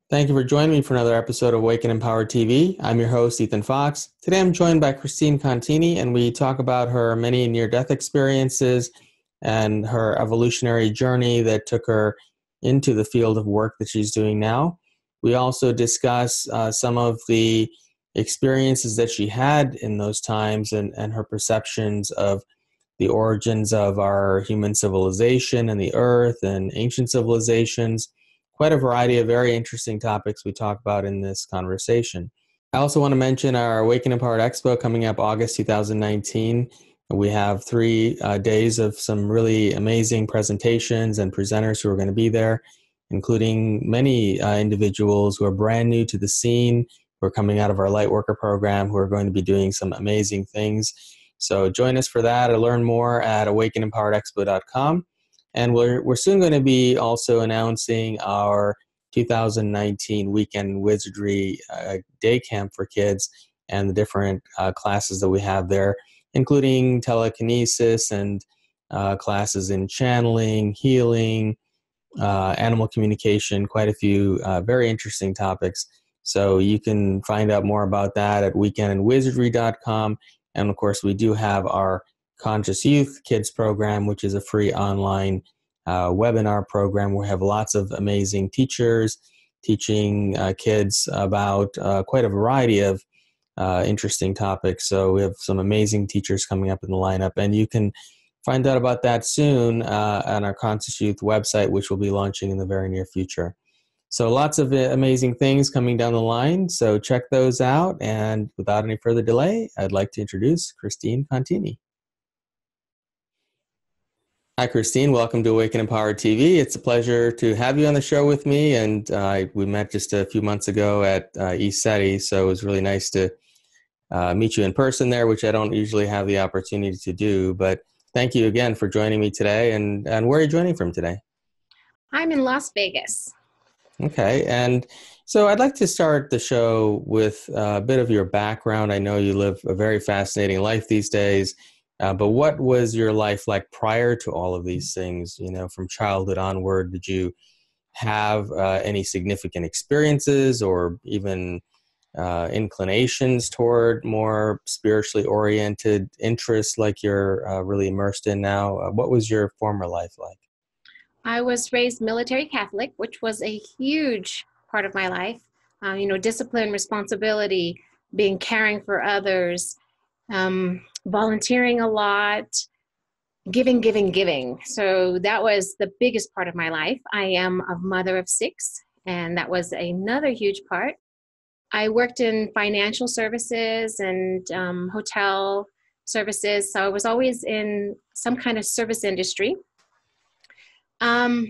Thank you for joining me for another episode of Wake and Empowered TV. I'm your host, Ethan Fox. Today I'm joined by Christine Contini, and we talk about her many near-death experiences and her evolutionary journey that took her into the field of work that she's doing now. We also discuss some of the experiences that she had in those times and her perceptions of the origins of our human civilization and the earth and ancient civilizations. Quite a variety of very interesting topics we talk about in this conversation. I also want to mention our Awaken Empowered Expo coming up August 2019. We have 3 days of some really amazing presentations and presenters who are going to be there, including many individuals who are brand new to the scene, who are coming out of our Lightworker program, who are going to be doing some amazing things. So join us for that or learn more at awakenempoweredexpo.com. And we're soon going to be also announcing our 2019 Weekend Wizardry Day Camp for kids and the different classes that we have there, including telekinesis and classes in channeling, healing, animal communication, quite a few very interesting topics. So you can find out more about that at weekendandwizardry.com. And of course, we do have our Conscious Youth Kids program, which is a free online webinar program. We have lots of amazing teachers teaching kids about quite a variety of interesting topics. So we have some amazing teachers coming up in the lineup, and you can find out about that soon on our Conscious Youth website, which will be launching in the very near future. So lots of amazing things coming down the line. So check those out. And without any further delay, I'd like to introduce Christine Contini. Hi, Christine. Welcome to Awaken Empowered TV. It's a pleasure to have you on the show with me. And we met just a few months ago at ECETI, so it was really nice to meet you in person there, which I don't usually have the opportunity to do. But thank you again for joining me today. And where are you joining from today? I'm in Las Vegas. Okay. And so I'd like to start the show with a bit of your background. I know you live a very fascinating life these days. But what was your life like prior to all of these things? You know, from childhood onward, did you have any significant experiences or even inclinations toward more spiritually oriented interests like you're really immersed in now? What was your former life like? I was raised military Catholic, which was a huge part of my life. Discipline, responsibility, being caring for others, volunteering a lot, giving. So that was the biggest part of my life. I am a mother of 6, and that was another huge part. I worked in financial services and hotel services, so I was always in some kind of service industry. My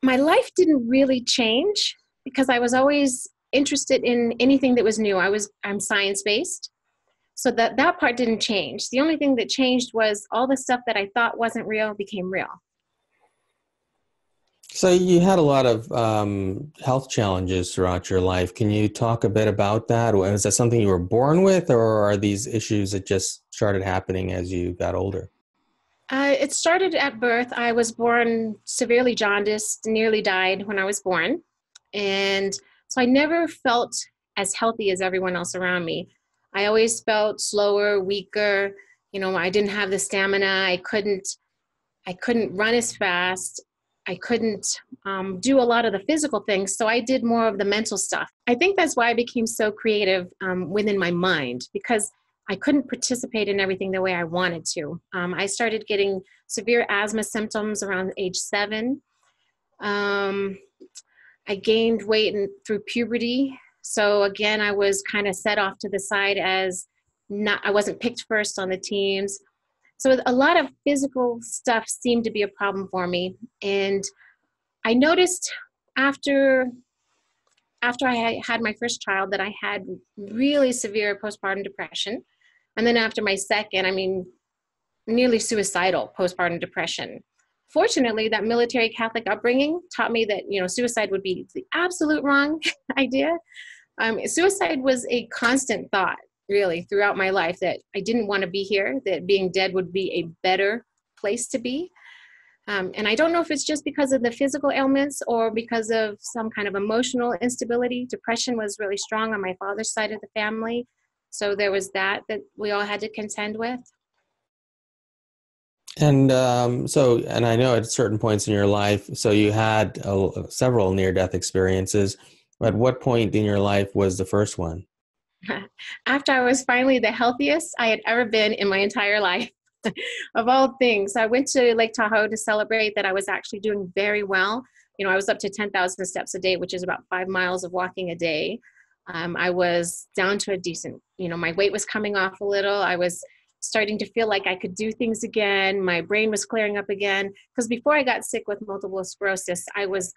life didn't really change because I was always interested in anything that was new. I'm science-based. So that part didn't change. The only thing that changed was all the stuff that I thought wasn't real became real. So you had a lot of health challenges throughout your life. Can you talk a bit about that? Was that something you were born with, or are these issues that just started happening as you got older? It started at birth. I was born severely jaundiced, nearly died when I was born. And so I never felt as healthy as everyone else around me. I always felt slower, weaker. I didn't have the stamina. I couldn't run as fast. I couldn't do a lot of the physical things. So I did more of the mental stuff. I think that's why I became so creative within my mind, because I couldn't participate in everything the way I wanted to. I started getting severe asthma symptoms around age 7. I gained weight through puberty. So again, I was kind of set off to the side as I wasn't picked first on the teams. So a lot of physical stuff seemed to be a problem for me. And I noticed after I had my first child that I had really severe postpartum depression. And then after my second, nearly suicidal postpartum depression. Fortunately, that military Catholic upbringing taught me that, suicide would be the absolute wrong idea. Suicide was a constant thought, really, throughout my life, that I didn't want to be here, that being dead would be a better place to be. And I don't know if it's just because of the physical ailments or because of some kind of emotional instability. Depression was really strong on my father's side of the family. So there was that we all had to contend with. And and I know at certain points in your life, so you had several near-death experiences. At what point in your life was the first one? After I was finally the healthiest I had ever been in my entire life. Of all things, I went to Lake Tahoe to celebrate that I was actually doing very well. I was up to 10,000 steps a day, which is about 5 miles of walking a day. I was down to a decent, my weight was coming off a little. I was starting to feel like I could do things again. My brain was clearing up again. Because before I got sick with multiple sclerosis, I was,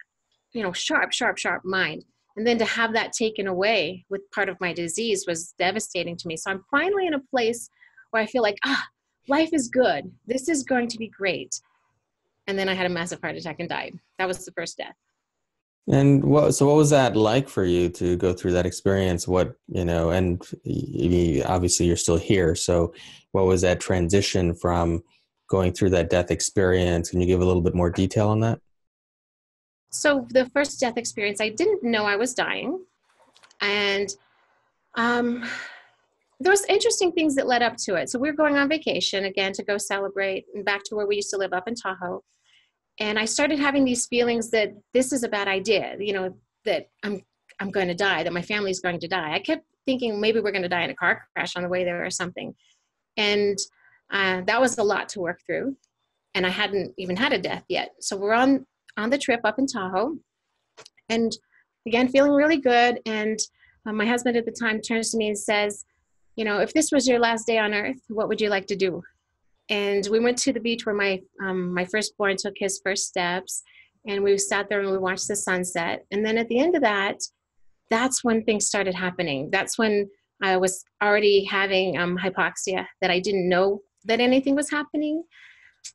sharp mind. And then to have that taken away with part of my disease was devastating to me. So I'm finally in a place where I feel like, life is good. This is going to be great. And then I had a massive heart attack and died. That was the first death. And what was that like for you to go through that experience? And obviously you're still here. So what was that transition from going through that death experience? Can you give a little bit more detail on that? So the first death experience, I didn't know I was dying. And there was interesting things that led up to it. So we were going on vacation again to go celebrate and back to where we used to live up in Tahoe. And I started having these feelings that this is a bad idea, that I'm going to die, that my family's going to die. I kept thinking maybe we're going to die in a car crash on the way there or something. And that was a lot to work through. And I hadn't even had a death yet. So we're on the trip up in Tahoe. And again, feeling really good. And my husband at the time turns to me and says, if this was your last day on earth, what would you like to do? And we went to the beach where my firstborn took his first steps, and we sat there and we watched the sunset. And then at the end of that, that's when things started happening. That's when I was already having hypoxia, that I didn't know that anything was happening,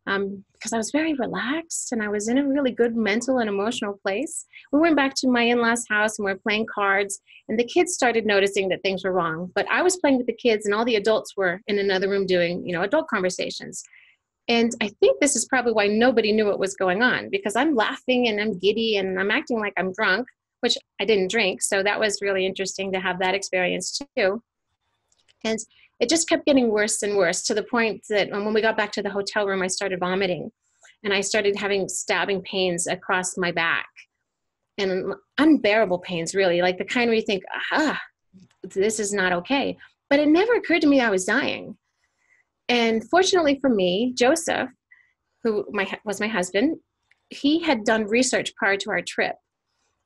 because I was very relaxed and I was in a really good mental and emotional place. We went back to my in-laws' house and we were playing cards, and the kids started noticing that things were wrong. But I was playing with the kids and all the adults were in another room doing, adult conversations. And I think this is probably why nobody knew what was going on, because I'm laughing and I'm giddy and I'm acting like I'm drunk, which I didn't drink. So that was really interesting to have that experience too. And it just kept getting worse and worse, to the point that when we got back to the hotel room, I started vomiting and I started having stabbing pains across my back, and unbearable pains, really, like the kind where you think, this is not okay. But it never occurred to me I was dying. And fortunately for me, Joseph, who was my husband, he had done research prior to our trip.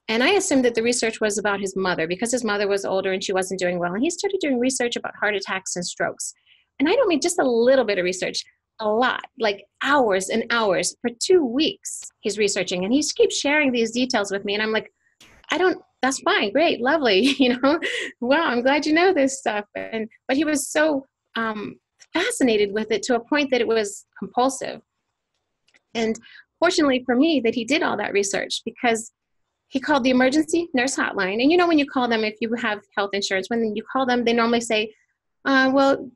And I assumed that the research was about his mother, because his mother was older and she wasn't doing well. And he started doing research about heart attacks and strokes. And I don't mean just a little bit of research, a lot, like hours and hours. For 2 weeks, he's researching. And he keeps sharing these details with me. And I'm like, that's fine, great, lovely, wow, I'm glad you know this stuff. But he was so fascinated with it, to a point that it was compulsive. And fortunately for me that he did all that research, because he called the emergency nurse hotline. And when you call them, if you have health insurance, when you call them, they normally say, well,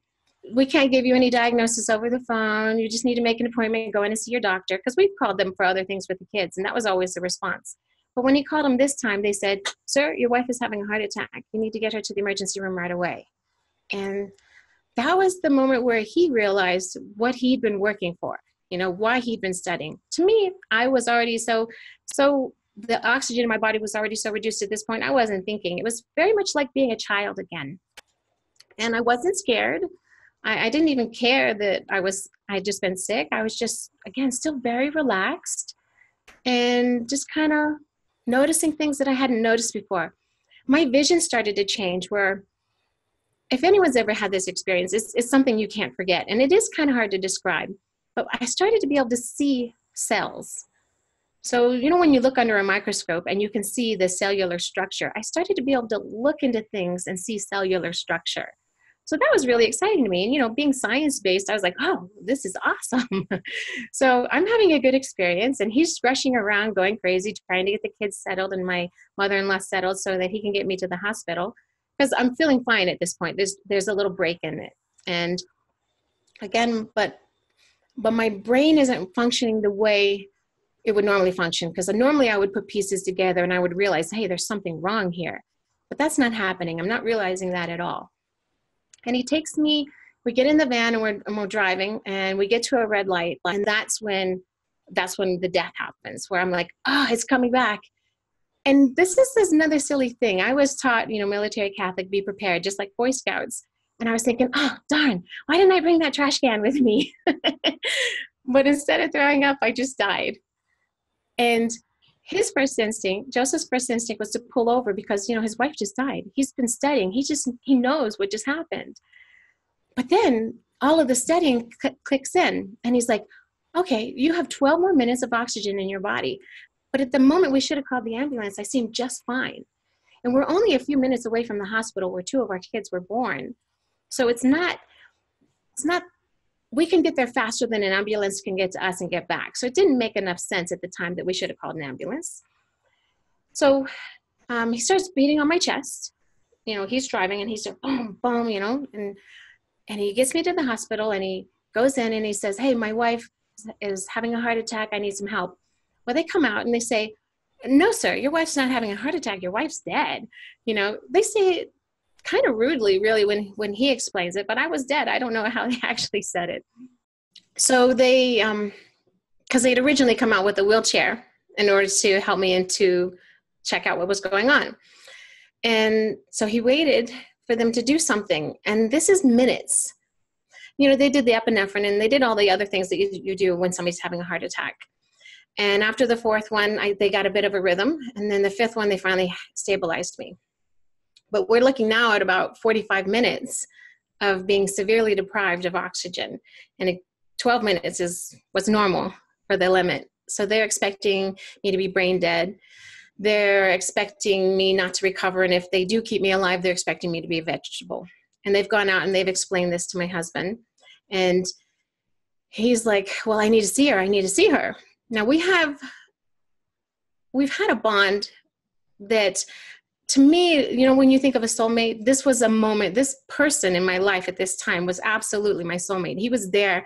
we can't give you any diagnosis over the phone. You just need to make an appointment and go in and see your doctor. Because we've called them for other things with the kids, and that was always the response. But when he called them this time, they said, sir, your wife is having a heart attack. You need to get her to the emergency room right away. And that was the moment where he realized what he'd been working for, why he'd been studying. To me, I was already so the oxygen in my body was already so reduced at this point, I wasn't thinking. It was very much like being a child again. And I wasn't scared. I didn't even care that I had just been sick. I was just, again, still very relaxed and just kind of noticing things that I hadn't noticed before. My vision started to change, where if anyone's ever had this experience, it's something you can't forget. And it is kind of hard to describe. But I started to be able to see cells. So, when you look under a microscope and you can see the cellular structure, I started to be able to look into things and see cellular structure. So that was really exciting to me. And, being science-based, I was like, oh, this is awesome. So I'm having a good experience, and he's rushing around going crazy, trying to get the kids settled and my mother-in-law settled so that he can get me to the hospital, because I'm feeling fine at this point. There's a little break in it. And again, but but my brain isn't functioning the way it would normally function, because normally I would put pieces together and I would realize, hey, there's something wrong here. But that's not happening. I'm not realizing that at all. And he takes me, we get in the van and we're driving, and we get to a red light. And that's when the death happens, where I'm like, oh, it's coming back. And this is another silly thing. I was taught, military Catholic, be prepared, just like Boy Scouts. And I was thinking, oh, darn, why didn't I bring that trash can with me? But instead of throwing up, I just died. And his first instinct, Joseph's first instinct, was to pull over because, his wife just died. He's been studying. He knows what just happened. But then all of the studying clicks in, and he's like, okay, you have 12 more minutes of oxygen in your body. But at the moment we should have called the ambulance, I seemed just fine. And we're only a few minutes away from the hospital where 2 of our kids were born. So it's not, we can get there faster than an ambulance can get to us and get back. So it didn't make enough sense at the time that we should have called an ambulance. So he starts beating on my chest. He's driving and he's just boom, boom, and he gets me to the hospital, and he goes in and he says, hey, my wife is having a heart attack. I need some help. Well, they come out and they say, no, sir, your wife's not having a heart attack. Your wife's dead. They say it kind of rudely, really, when he explains it, but I was dead. I don't know how they actually said it. So they, because they'd originally come out with a wheelchair in order to help me and to check out what was going on. And so he waited for them to do something. And this is minutes. They did the epinephrine and they did all the other things that you do when somebody's having a heart attack. And after the 4th one, they got a bit of a rhythm. And then the 5th one, they finally stabilized me. But we're looking now at about 45 minutes of being severely deprived of oxygen. And 12 minutes was normal for the limit. So they're expecting me to be brain dead. They're expecting me not to recover. And if they do keep me alive, they're expecting me to be a vegetable. And they've gone out and they've explained this to my husband. And he's like, well, I need to see her. I need to see her. Now we've had a bond that, to me, when you think of a soulmate, this was a moment, this person in my life at this time was absolutely my soulmate. He was there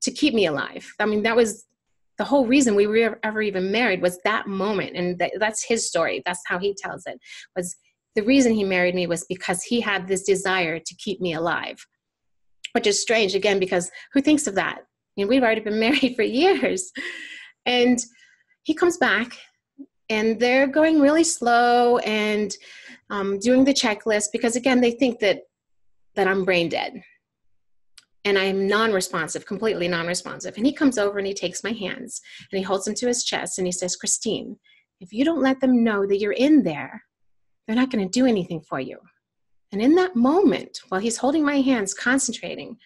to keep me alive. I mean, that was the whole reason we were ever even married, was that moment. And that's his story. That's how he tells it. Was the reason he married me was because he had this desire to keep me alive, which is strange, again, because who thinks of that? We've already been married for years. And he comes back, and they're going really slow and doing the checklist because, again, they think that I'm brain dead. And I'm non-responsive, completely non-responsive. And he comes over and he takes my hands and he holds them to his chest and he says, Christine, if you don't let them know that you're in there, they're not going to do anything for you. And in that moment, while he's holding my hands, concentrating,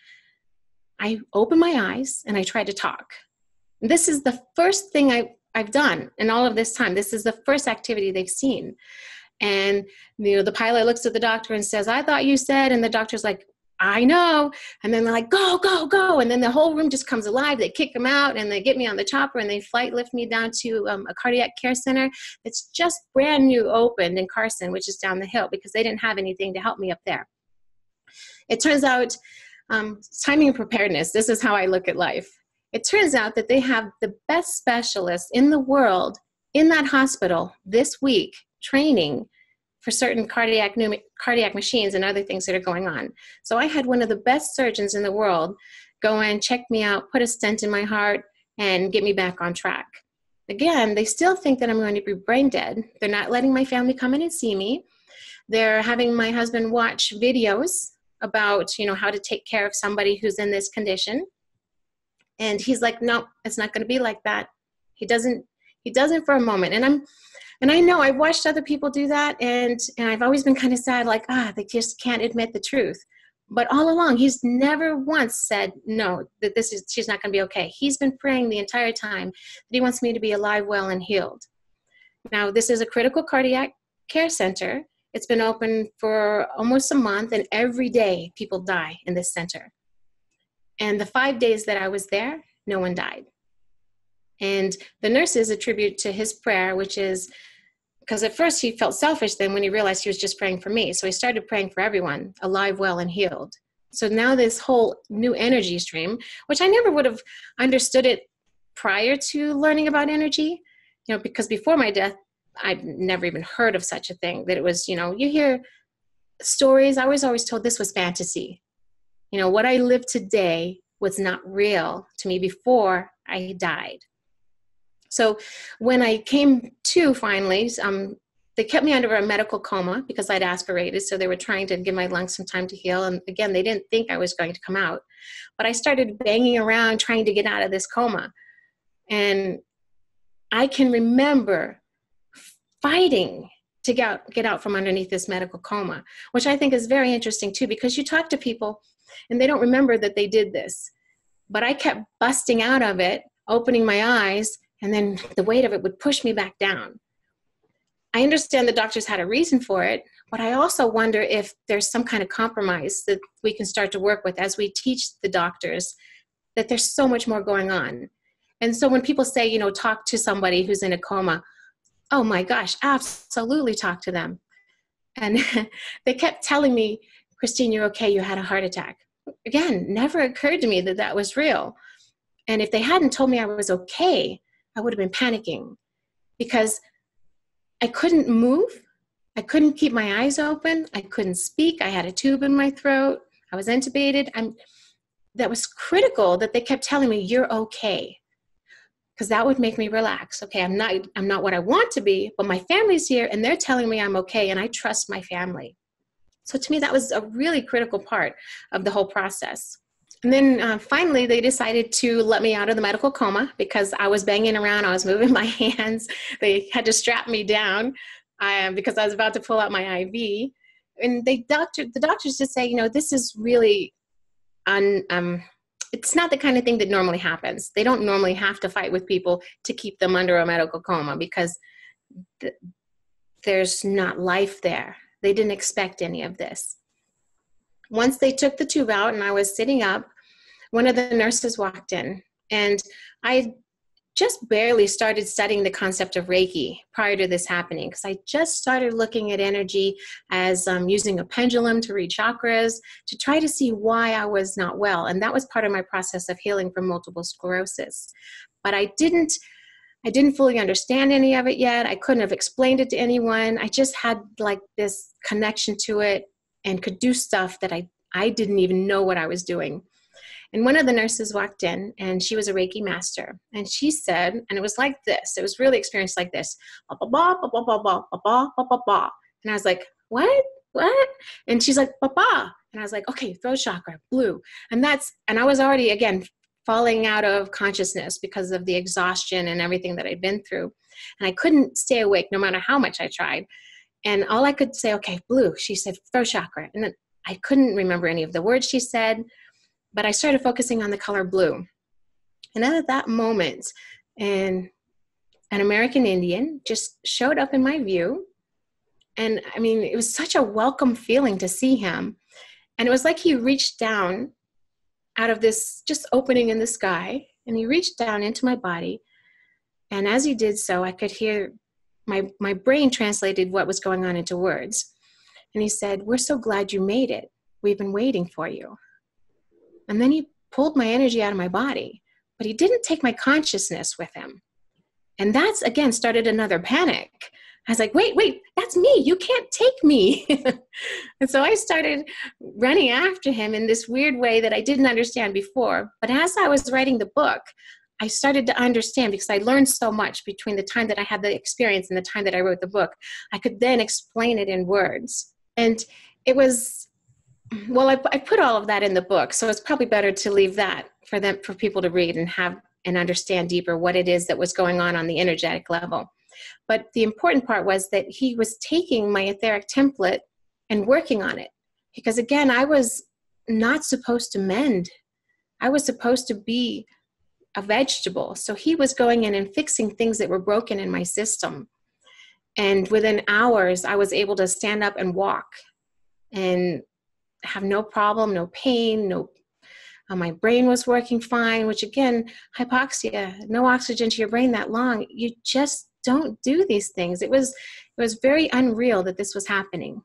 I open my eyes and I try to talk. This is the first thing I've done in all of this time. This is the first activity they've seen. And the pilot looks at the doctor and says, I thought you said, and the doctor's like, I know. And then they're like, go, go, go. And then the whole room just comes alive. They kick them out and they get me on the chopper and they flight lift me down to a cardiac care center that's just brand new opened in Carson, which is down the hill, because they didn't have anything to help me up there. It turns out, timing and preparedness, this is how I look at life. It turns out that they have the best specialists in the world in that hospital this week training for certain cardiac machines and other things that are going on. So I had one of the best surgeons in the world go in, check me out, put a stent in my heart, and get me back on track. Again, they still think that I'm going to be brain dead. They're not letting my family come in and see me. They're having my husband watch videos about, how to take care of somebody who's in this condition. And he's like, no, it's not going to be like that. He doesn't for a moment. And I know I've watched other people do that, and I've always been kind of sad, like, they just can't admit the truth. But all along, he's never once said, no, that she's not going to be okay. He's been praying the entire time that he wants me to be alive, well, and healed. Now, this is a critical cardiac care center. It's been open for almost a month, and every day people die in this center. And the 5 days that I was there, no one died. And the nurses attribute to his prayer, which is, because at first he felt selfish then when he realized he was just praying for me. So he started praying for everyone, alive, well, and healed. So now this whole new energy stream, which I never would have understood it prior to learning about energy, because before my death, I'd never even heard of such a thing, that it was, you hear stories. I was always told this was fantasy. What I live today was not real to me before I died. So when I came to finally, they kept me under a medical coma because I'd aspirated. So they were trying to give my lungs some time to heal. And again, they didn't think I was going to come out. But I started banging around trying to get out of this coma. And I can remember fighting to get out from underneath this medical coma, which I think is very interesting too, because you talk to people and they don't remember that they did this. But I kept busting out of it, opening my eyes, and then the weight of it would push me back down. I understand the doctors had a reason for it, but I also wonder if there's some kind of compromise that we can start to work with as we teach the doctors that there's so much more going on. And so when people say, talk to somebody who's in a coma, oh my gosh, absolutely talk to them. And they kept telling me, Christine, you're okay, you had a heart attack. Again, never occurred to me that that was real. And if they hadn't told me I was okay, I would have been panicking because I couldn't move. I couldn't keep my eyes open. I couldn't speak. I had a tube in my throat. I was intubated. That was critical that they kept telling me, you're okay. Because that would make me relax. Okay, I'm not what I want to be, but my family's here and they're telling me I'm okay and I trust my family. So to me, that was a really critical part of the whole process. And then finally, they decided to let me out of the medical coma because I was banging around. I was moving my hands. They had to strap me down because I was about to pull out my IV. And the doctors just say, this is really, it's not the kind of thing that normally happens. They don't normally have to fight with people to keep them under a medical coma because there's not life there. They didn't expect any of this. Once they took the tube out and I was sitting up, one of the nurses walked in, and I just barely started studying the concept of Reiki prior to this happening because I just started looking at energy as using a pendulum to read chakras to try to see why I was not well. And that was part of my process of healing from multiple sclerosis. But I didn't fully understand any of it yet. I couldn't have explained it to anyone. I just had like this connection to it and could do stuff that I didn't even know what I was doing. And one of the nurses walked in and she was a Reiki master. And she said, and it was like this, it was really experienced like this, ba, ba, ba, ba, ba, ba, ba, ba, ba, ba, ba. And I was like, what? And she's like, ba, ba. And I was like, okay, throat chakra, blue. And I was already, again, falling out of consciousness because of the exhaustion and everything that I'd been through. And I couldn't stay awake no matter how much I tried. And all I could say, okay, blue, she said, throat chakra. And then I couldn't remember any of the words she said, but I started focusing on the color blue. And then at that moment, an American Indian just showed up in my view. And I mean, it was such a welcome feeling to see him. And it was like he reached down out of this just opening in the sky, and he reached down into my body. And as he did so, I could hear my brain translated what was going on into words. And he said, we're so glad you made it. We've been waiting for you. And then he pulled my energy out of my body, but he didn't take my consciousness with him. And that's, again, started another panic. I was like, wait, that's me. You can't take me. And so I started running after him in this weird way that I didn't understand before. But as I was writing the book, I started to understand because I learned so much between the time that I had the experience and the time that I wrote the book. I could then explain it in words. And it was, well, I put all of that in the book, so it's probably better to leave that for people to read and have and understand deeper what it is that was going on the energetic level. But the important part was that he was taking my etheric template and working on it. Because again, I was not supposed to mend. I was supposed to be a vegetable. So he was going in and fixing things that were broken in my system. And within hours, I was able to stand up and walk and have no problem, no pain, my brain was working fine, which again, hypoxia, no oxygen to your brain that long. You just don't do these things. It was very unreal that this was happening.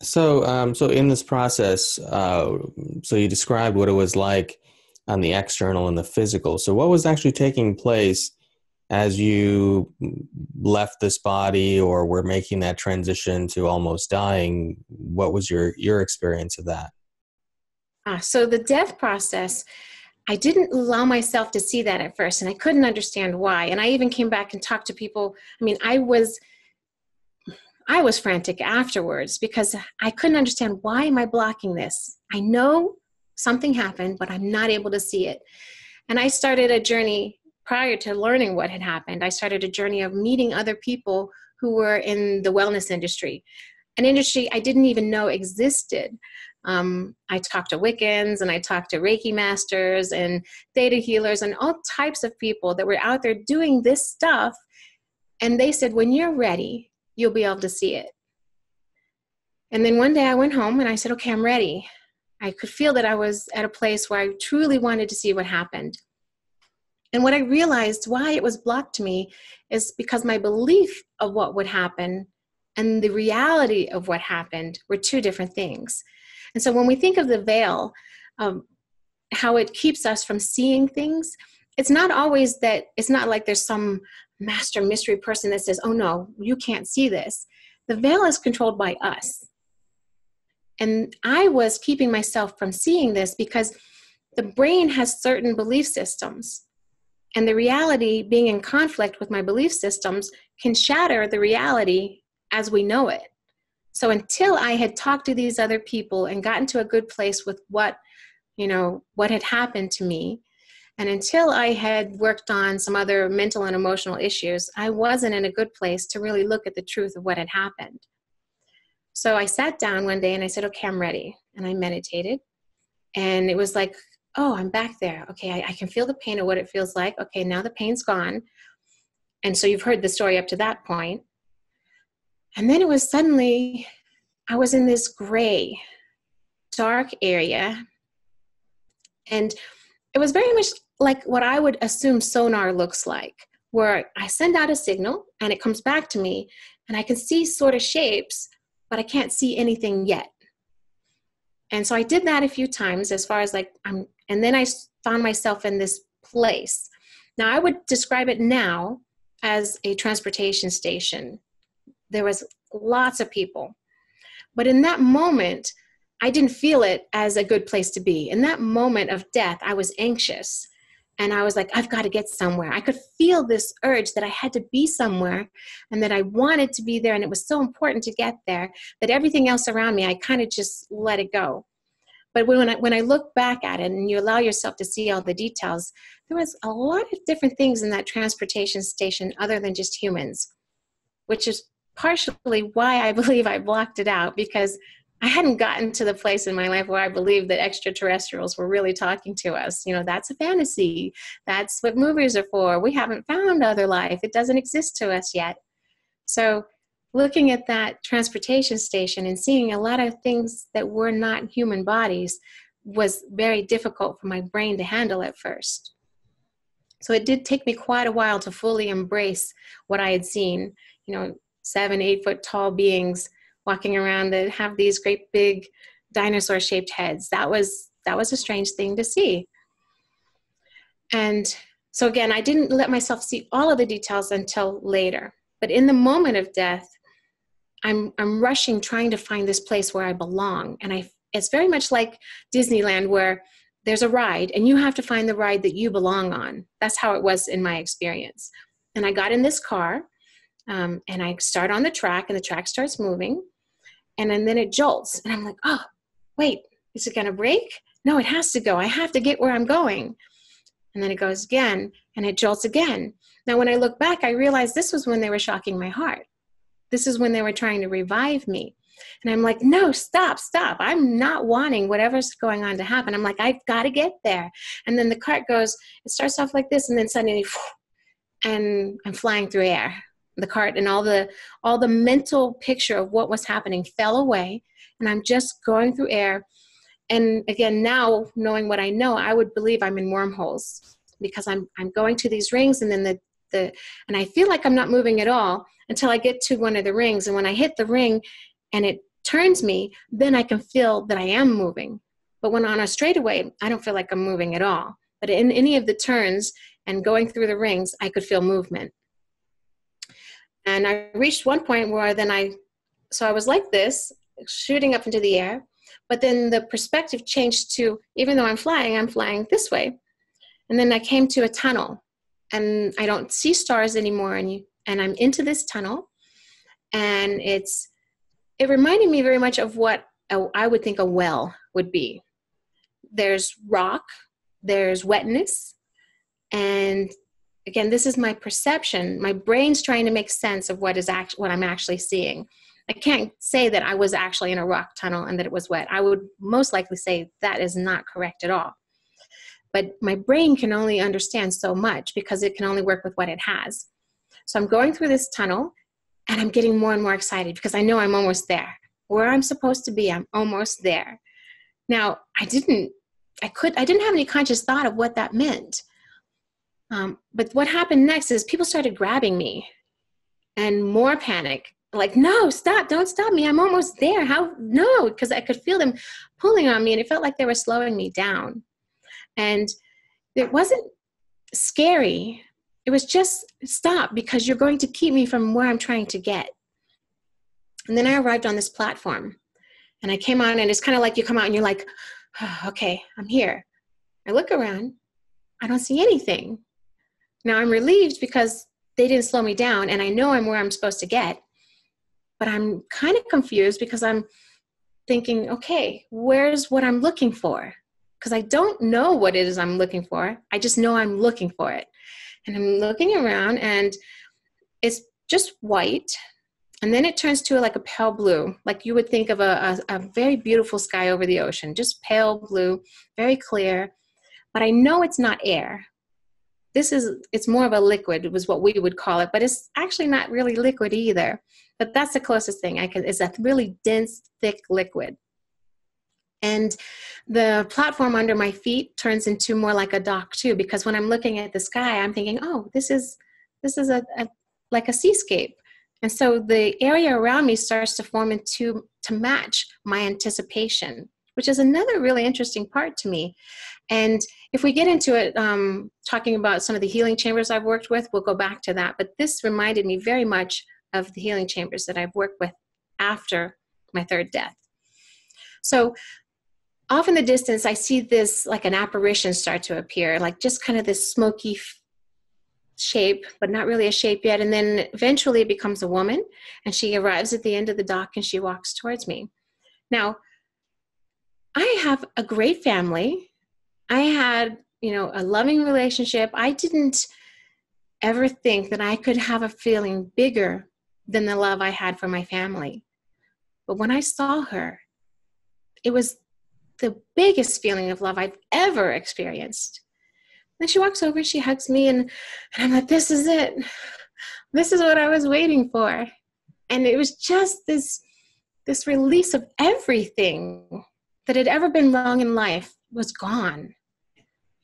So in this process, so you described what it was like on the external and the physical. So what was actually taking place as you left this body or were making that transition to almost dying? What was your experience of that? So the death process, I didn't allow myself to see that at first, and I couldn't understand why. And I even came back and talked to people. I mean, I was frantic afterwards because I couldn't understand, why am I blocking this? I know something happened, but I'm not able to see it. And I started a journey prior to learning what had happened. I started a journey of meeting other people who were in the wellness industry, an industry I didn't even know existed. I talked to Wiccans, and I talked to Reiki masters and theta healers and all types of people that were out there doing this stuff. And they said, when you're ready, you'll be able to see it. And then one day I went home and I said, okay, I'm ready. I could feel that I was at a place where I truly wanted to see what happened. And what I realized why it was blocked to me is because my belief of what would happen and the reality of what happened were two different things. And so when we think of the veil, how it keeps us from seeing things, it's not always that, it's not like there's some master mystery person that says, oh no, you can't see this. The veil is controlled by us. And I was keeping myself from seeing this because the brain has certain belief systems. And the reality being in conflict with my belief systems can shatter the reality as we know it. So until I had talked to these other people and gotten to a good place with what had happened to me, and until I had worked on some other mental and emotional issues, I wasn't in a good place to really look at the truth of what had happened. So I sat down one day and I said, okay, I'm ready. And I meditated. And it was like, oh, I'm back there. Okay, I can feel the pain of what it feels like. Okay, now the pain's gone. And so you've heard the story up to that point. And then it was suddenly, I was in this gray, dark area. And it was very much like what I would assume sonar looks like, where I send out a signal and it comes back to me and I can see sort of shapes, but I can't see anything yet. And so I did that a few times as far as and then I found myself in this place. Now I would describe it now as a transportation station. There was lots of people, but in that moment, I didn't feel it as a good place to be. In that moment of death, I was anxious and I was like, I've got to get somewhere. I could feel this urge that I had to be somewhere and that I wanted to be there. And it was so important to get there that everything else around me, I kind of just let it go. But when I look back at it and you allow yourself to see all the details, there was a lot of different things in that transportation station other than just humans, which is partially why I believe I blocked it out, because I hadn't gotten to the place in my life where I believed that extraterrestrials were really talking to us. That's a fantasy. That's what movies are for. We haven't found other life. It doesn't exist to us yet. So looking at that transportation station and seeing a lot of things that were not human bodies was very difficult for my brain to handle at first. So it did take me quite a while to fully embrace what I had seen, 7-8 foot tall beings walking around that have these great big dinosaur shaped heads. That was a strange thing to see. And so again, I didn't let myself see all of the details until later. But in the moment of death, I'm rushing, trying to find this place where I belong. And it's very much like Disneyland, where there's a ride and you have to find the ride that you belong on. That's how it was in my experience. And I got in this car and I start on the track and the track starts moving. And then it jolts. And I'm like, oh, wait, is it going to break? No, it has to go. I have to get where I'm going. And then it goes again and it jolts again. Now, when I look back, I realized this was when they were shocking my heart. This is when they were trying to revive me. And I'm like, no, stop. I'm not wanting whatever's going on to happen. I'm like, I've got to get there. And then the cart goes, it starts off like this. And then suddenly, and I'm flying through air. The cart and all the mental picture of what was happening fell away. And I'm just going through air. And again, now knowing what I know, I would believe I'm in wormholes because I'm going to these rings and then and I feel like I'm not moving at all until I get to one of the rings. And when I hit the ring and it turns me, then I can feel that I am moving. But when on a straightaway, I don't feel like I'm moving at all. But in any of the turns and going through the rings, I could feel movement. And I reached one point where so I was like this, shooting up into the air, but then the perspective changed to, even though I'm flying this way. And then I came to a tunnel, and I don't see stars anymore, and I'm into this tunnel, and it reminded me very much of what I would think a well would be. There's rock, there's wetness, and again, this is my perception. My brain's trying to make sense of what I'm actually seeing. I can't say that I was actually in a rock tunnel and that it was wet. I would most likely say that is not correct at all. But my brain can only understand so much because it can only work with what it has. So I'm going through this tunnel, and I'm getting more and more excited because I know I'm almost there. Where I'm supposed to be, I'm almost there. Now, I didn't have any conscious thought of what that meant. But what happened next is people started grabbing me, and more panic. Like, no, stop, don't stop me. I'm almost there. How? No, because I could feel them pulling on me, and it felt like they were slowing me down. And it wasn't scary. It was just, stop, because you're going to keep me from where I'm trying to get. And then I arrived on this platform, and I came on, and it's kind of like you come out and you're like, oh, okay, I'm here. I look around. I don't see anything. Now I'm relieved because they didn't slow me down, and I know I'm where I'm supposed to get. But I'm kind of confused because I'm thinking, okay, where's what I'm looking for? Because I don't know what it is I'm looking for. I just know I'm looking for it. And I'm looking around, and it's just white. And then it turns to like a pale blue, like you would think of a very beautiful sky over the ocean, just pale blue, very clear. But I know it's not air. It's more of a liquid, was what we would call it, but it's actually not really liquid either. But that's the closest thing is a really dense, thick liquid. And the platform under my feet turns into more like a dock too, because when I'm looking at the sky, I'm thinking, oh, this is like a seascape. And so the area around me starts to form to match my anticipation, which is another really interesting part to me. And if we get into it, talking about some of the healing chambers I've worked with, we'll go back to that. But this reminded me very much of the healing chambers that I've worked with after my third death. So off in the distance, I see this, like an apparition start to appear, like just kind of this smoky shape, but not really a shape yet. And then eventually it becomes a woman, and she arrives at the end of the dock, and she walks towards me. Now, I have a great family. I had, a loving relationship. I didn't ever think that I could have a feeling bigger than the love I had for my family. But when I saw her, it was the biggest feeling of love I've ever experienced. Then she walks over, she hugs me, and I'm like, this is it. This is what I was waiting for. And it was just this release of everything that had ever been wrong in life was gone.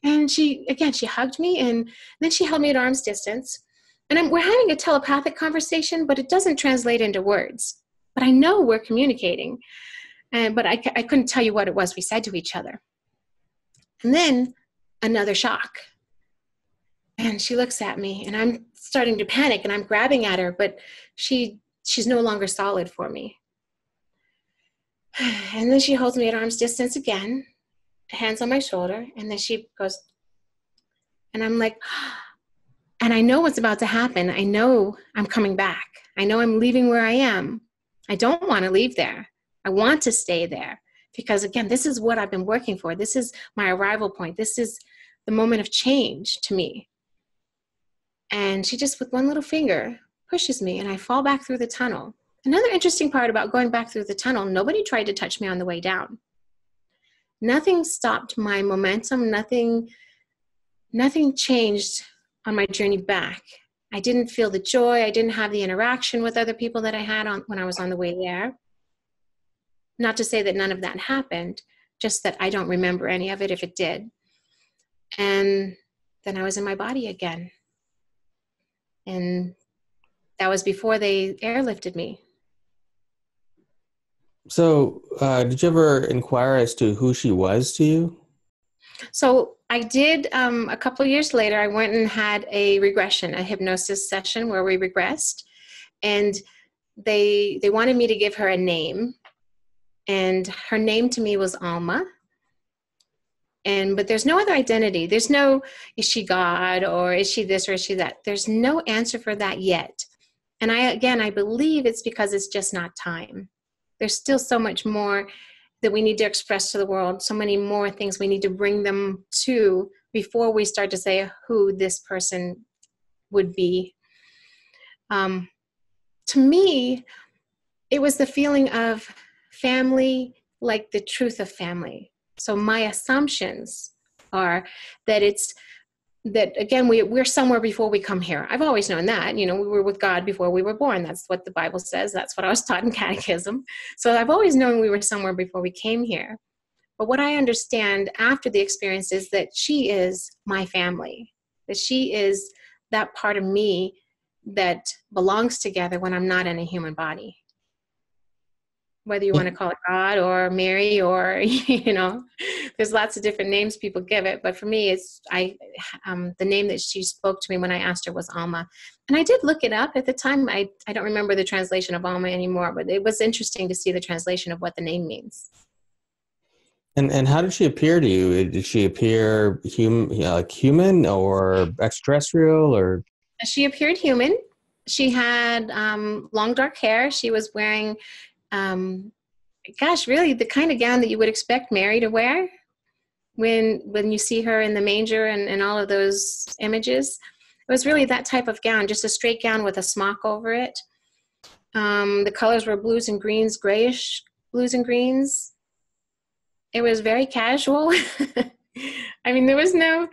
And she hugged me, and then she held me at arm's distance. And we're having a telepathic conversation, but it doesn't translate into words. But I know we're communicating. But I couldn't tell you what it was we said to each other. And then another shock. And she looks at me, and I'm starting to panic, and I'm grabbing at her, but she's no longer solid for me. And then she holds me at arm's distance again, hands on my shoulder, and then she goes, and I'm like, and I know what's about to happen. I know I'm coming back. I know I'm leaving where I am. I don't want to leave there. I want to stay there because, again, this is what I've been working for. This is my arrival point. This is the moment of change to me. And she just, with one little finger, pushes me, and I fall back through the tunnel. Another interesting part about going back through the tunnel, nobody tried to touch me on the way down. Nothing stopped my momentum. Nothing changed on my journey back. I didn't feel the joy. I didn't have the interaction with other people that I had when I was on the way there. Not to say that none of that happened, just that I don't remember any of it if it did. And then I was in my body again. And that was before they airlifted me. So, did you ever inquire as to who she was to you? So I did, a couple of years later, I went and had a regression, a hypnosis session where we regressed, and they wanted me to give her a name, and her name to me was Alma. But there's no other identity. There's no, is she God, or is she this, or is she that? There's no answer for that yet. And I believe it's because it's just not time. There's still so much more that we need to express to the world, so many more things we need to bring them to before we start to say who this person would be. Um, to me, it was the feeling of family, like the truth of family. So my assumptions are that it's that, again, we're somewhere before we come here. I've always known that, we were with God before we were born. That's what the Bible says. That's what I was taught in catechism. So I've always known we were somewhere before we came here. But what I understand after the experience is that she is my family, that she is that part of me that belongs together when I'm not in a human body. Whether you want to call it God or Mary or, there's lots of different names people give it. But for me, the name that she spoke to me when I asked her was Alma. And I did look it up at the time. I don't remember the translation of Alma anymore, but it was interesting to see the translation of what the name means. And how did she appear to you? Did she appear like human or extraterrestrial or? She appeared human. She had long dark hair. She was wearing, really the kind of gown that you would expect Mary to wear when you see her in the manger and all of those images. It was really that type of gown, just a straight gown with a smock over it. The colors were blues and greens, grayish blues and greens. It was very casual. I mean, there was no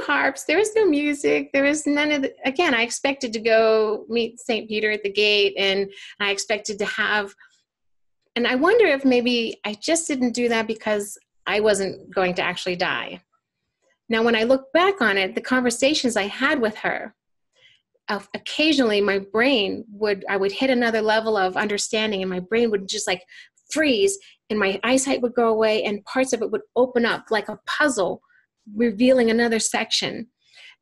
harps, there was no music, there was none of the, again, I expected to go meet St. Peter at the gate, and I expected to have, and I wonder if maybe I just didn't do that because I wasn't going to actually die. Now, when I look back on it, the conversations I had with her, occasionally my brain I would hit another level of understanding, and my brain would just like freeze, and my eyesight would go away, and parts of it would open up like a puzzle, revealing another section.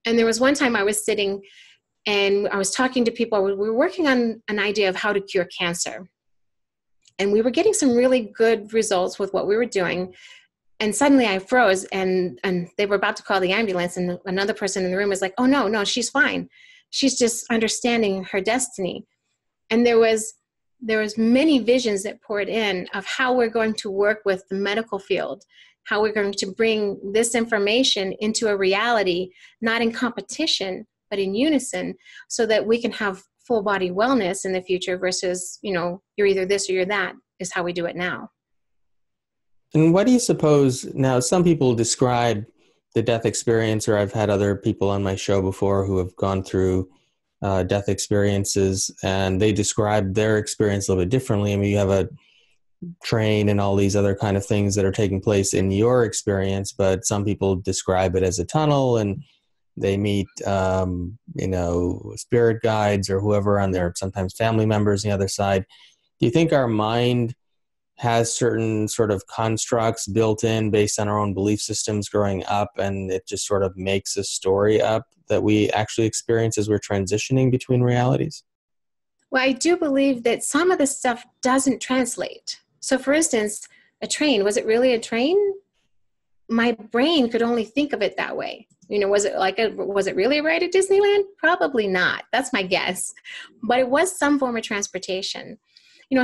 And there was one time I was sitting and I was talking to people. We were working on an idea of how to cure cancer. And we were getting some really good results with what we were doing. And suddenly I froze, and they were about to call the ambulance, and another person in the room was like, oh, no, she's fine. She's just understanding her destiny. And there was many visions that poured in of how we're going to work with the medical field, how we're going to bring this information into a reality, not in competition, but in unison, so that we can have full body wellness in the future versus, you're either this or you're that, is how we do it now. And what do you suppose, now some people describe the death experience, or I've had other people on my show before who have gone through death experiences, and they describe their experience a little bit differently. I mean, you have a train and all these other kind of things that are taking place in your experience, but some people describe it as a tunnel, and they meet, spirit guides or whoever on there, sometimes family members on the other side. Do you think our mind has certain sort of constructs built in based on our own belief systems growing up, and it just sort of makes a story up that we actually experience as we're transitioning between realities? Well, I do believe that some of the stuff doesn't translate. So for instance, a train, was it really a train? My brain could only think of it that way. Was it really a ride at Disneyland? Probably not. That's my guess. But it was some form of transportation.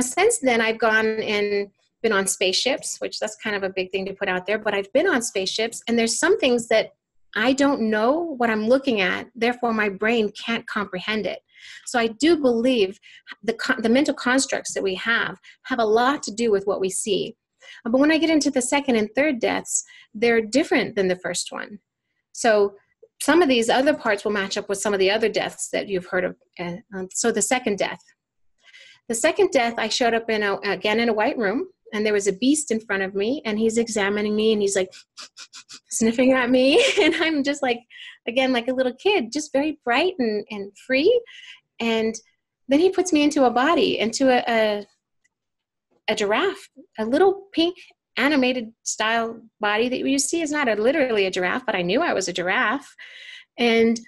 Since then I've gone and been on spaceships, which that's kind of a big thing to put out there, but I've been on spaceships, and there's some things that I don't know what I'm looking at, therefore my brain can't comprehend it. So I do believe the mental constructs that we have a lot to do with what we see. But when I get into the second and third deaths, they're different than the first one. So some of these other parts will match up with some of the other deaths that you've heard of. So the second death, I showed up again in a white room, and there was a beast in front of me, and he's examining me, and he's like sniffing at me. And I'm just like, again, like a little kid, just very bright and free. And then he puts me into a body, into a giraffe, a little pink animated style body that you see is not literally a giraffe, but I knew I was a giraffe. And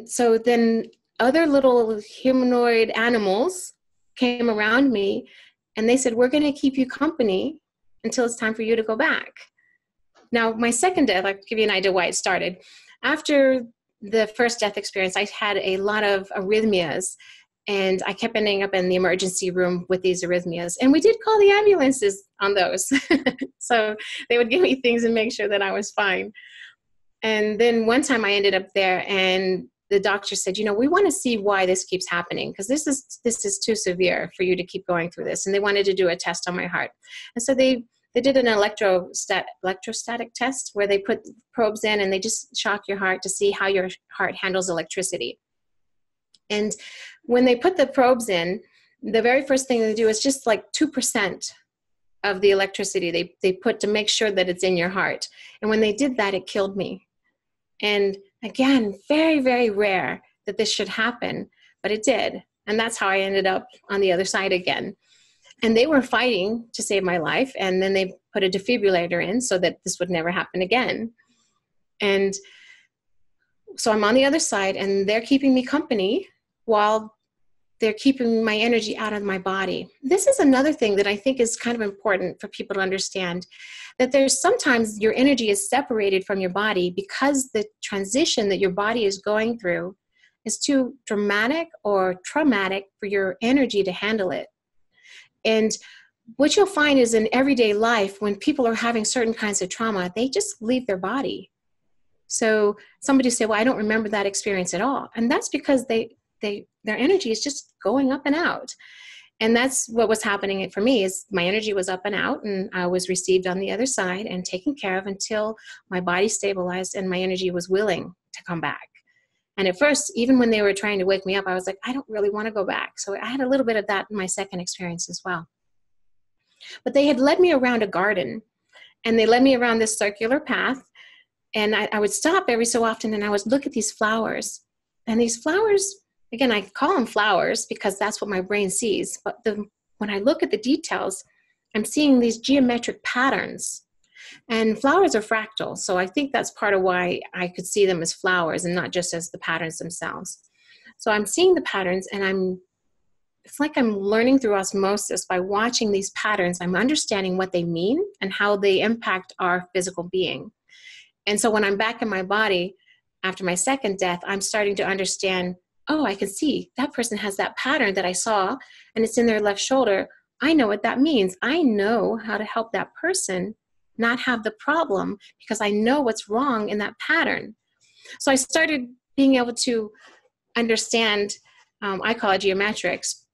so then other little humanoid animals came around me and they said, we're going to keep you company until it's time for you to go back. Now, my second death, I'll give you an idea why it started. After the first death experience, I had a lot of arrhythmias, and I kept ending up in the emergency room with these arrhythmias. And we did call the ambulances on those. So they would give me things and make sure that I was fine. And then one time I ended up there and the doctor said, we want to see why this keeps happening, because this is too severe for you to keep going through this. And they wanted to do a test on my heart. And so they did an electrostatic test where they put probes in and they just shock your heart to see how your heart handles electricity. And when they put the probes in, the very first thing they do is just like 2% of the electricity they put to make sure that it's in your heart. And when they did that, it killed me. And again, very, very rare that this should happen, but it did. And that's how I ended up on the other side again. And they were fighting to save my life. And then they put a defibrillator in so that this would never happen again. And so I'm on the other side and they're keeping me company while they're keeping my energy out of my body. This is another thing that I think is kind of important for people to understand, that there's sometimes your energy is separated from your body because the transition that your body is going through is too dramatic or traumatic for your energy to handle it. And what you'll find is in everyday life, when people are having certain kinds of trauma, they just leave their body. So somebody will say, well, I don't remember that experience at all. And that's because their energy is just going up and out. And that's what was happening for me, is my energy was up and out, and I was received on the other side and taken care of until my body stabilized and my energy was willing to come back. And at first, even when they were trying to wake me up, I was like, I don't really want to go back. So I had a little bit of that in my second experience as well. But they had led me around a garden, and they led me around this circular path. And I would stop every so often and I would look at these flowers. And these flowers, again, I call them flowers because that's what my brain sees. But when I look at the details, I'm seeing these geometric patterns. And flowers are fractal. So I think that's part of why I could see them as flowers and not just as the patterns themselves. So I'm seeing the patterns, and it's like I'm learning through osmosis by watching these patterns. I'm understanding what they mean and how they impact our physical being. And so when I'm back in my body after my second death, I'm starting to understand, oh, I can see that person has that pattern that I saw, and it's in their left shoulder. I know what that means. I know how to help that person not have the problem because I know what's wrong in that pattern. So I started being able to understand, I call it geometrics.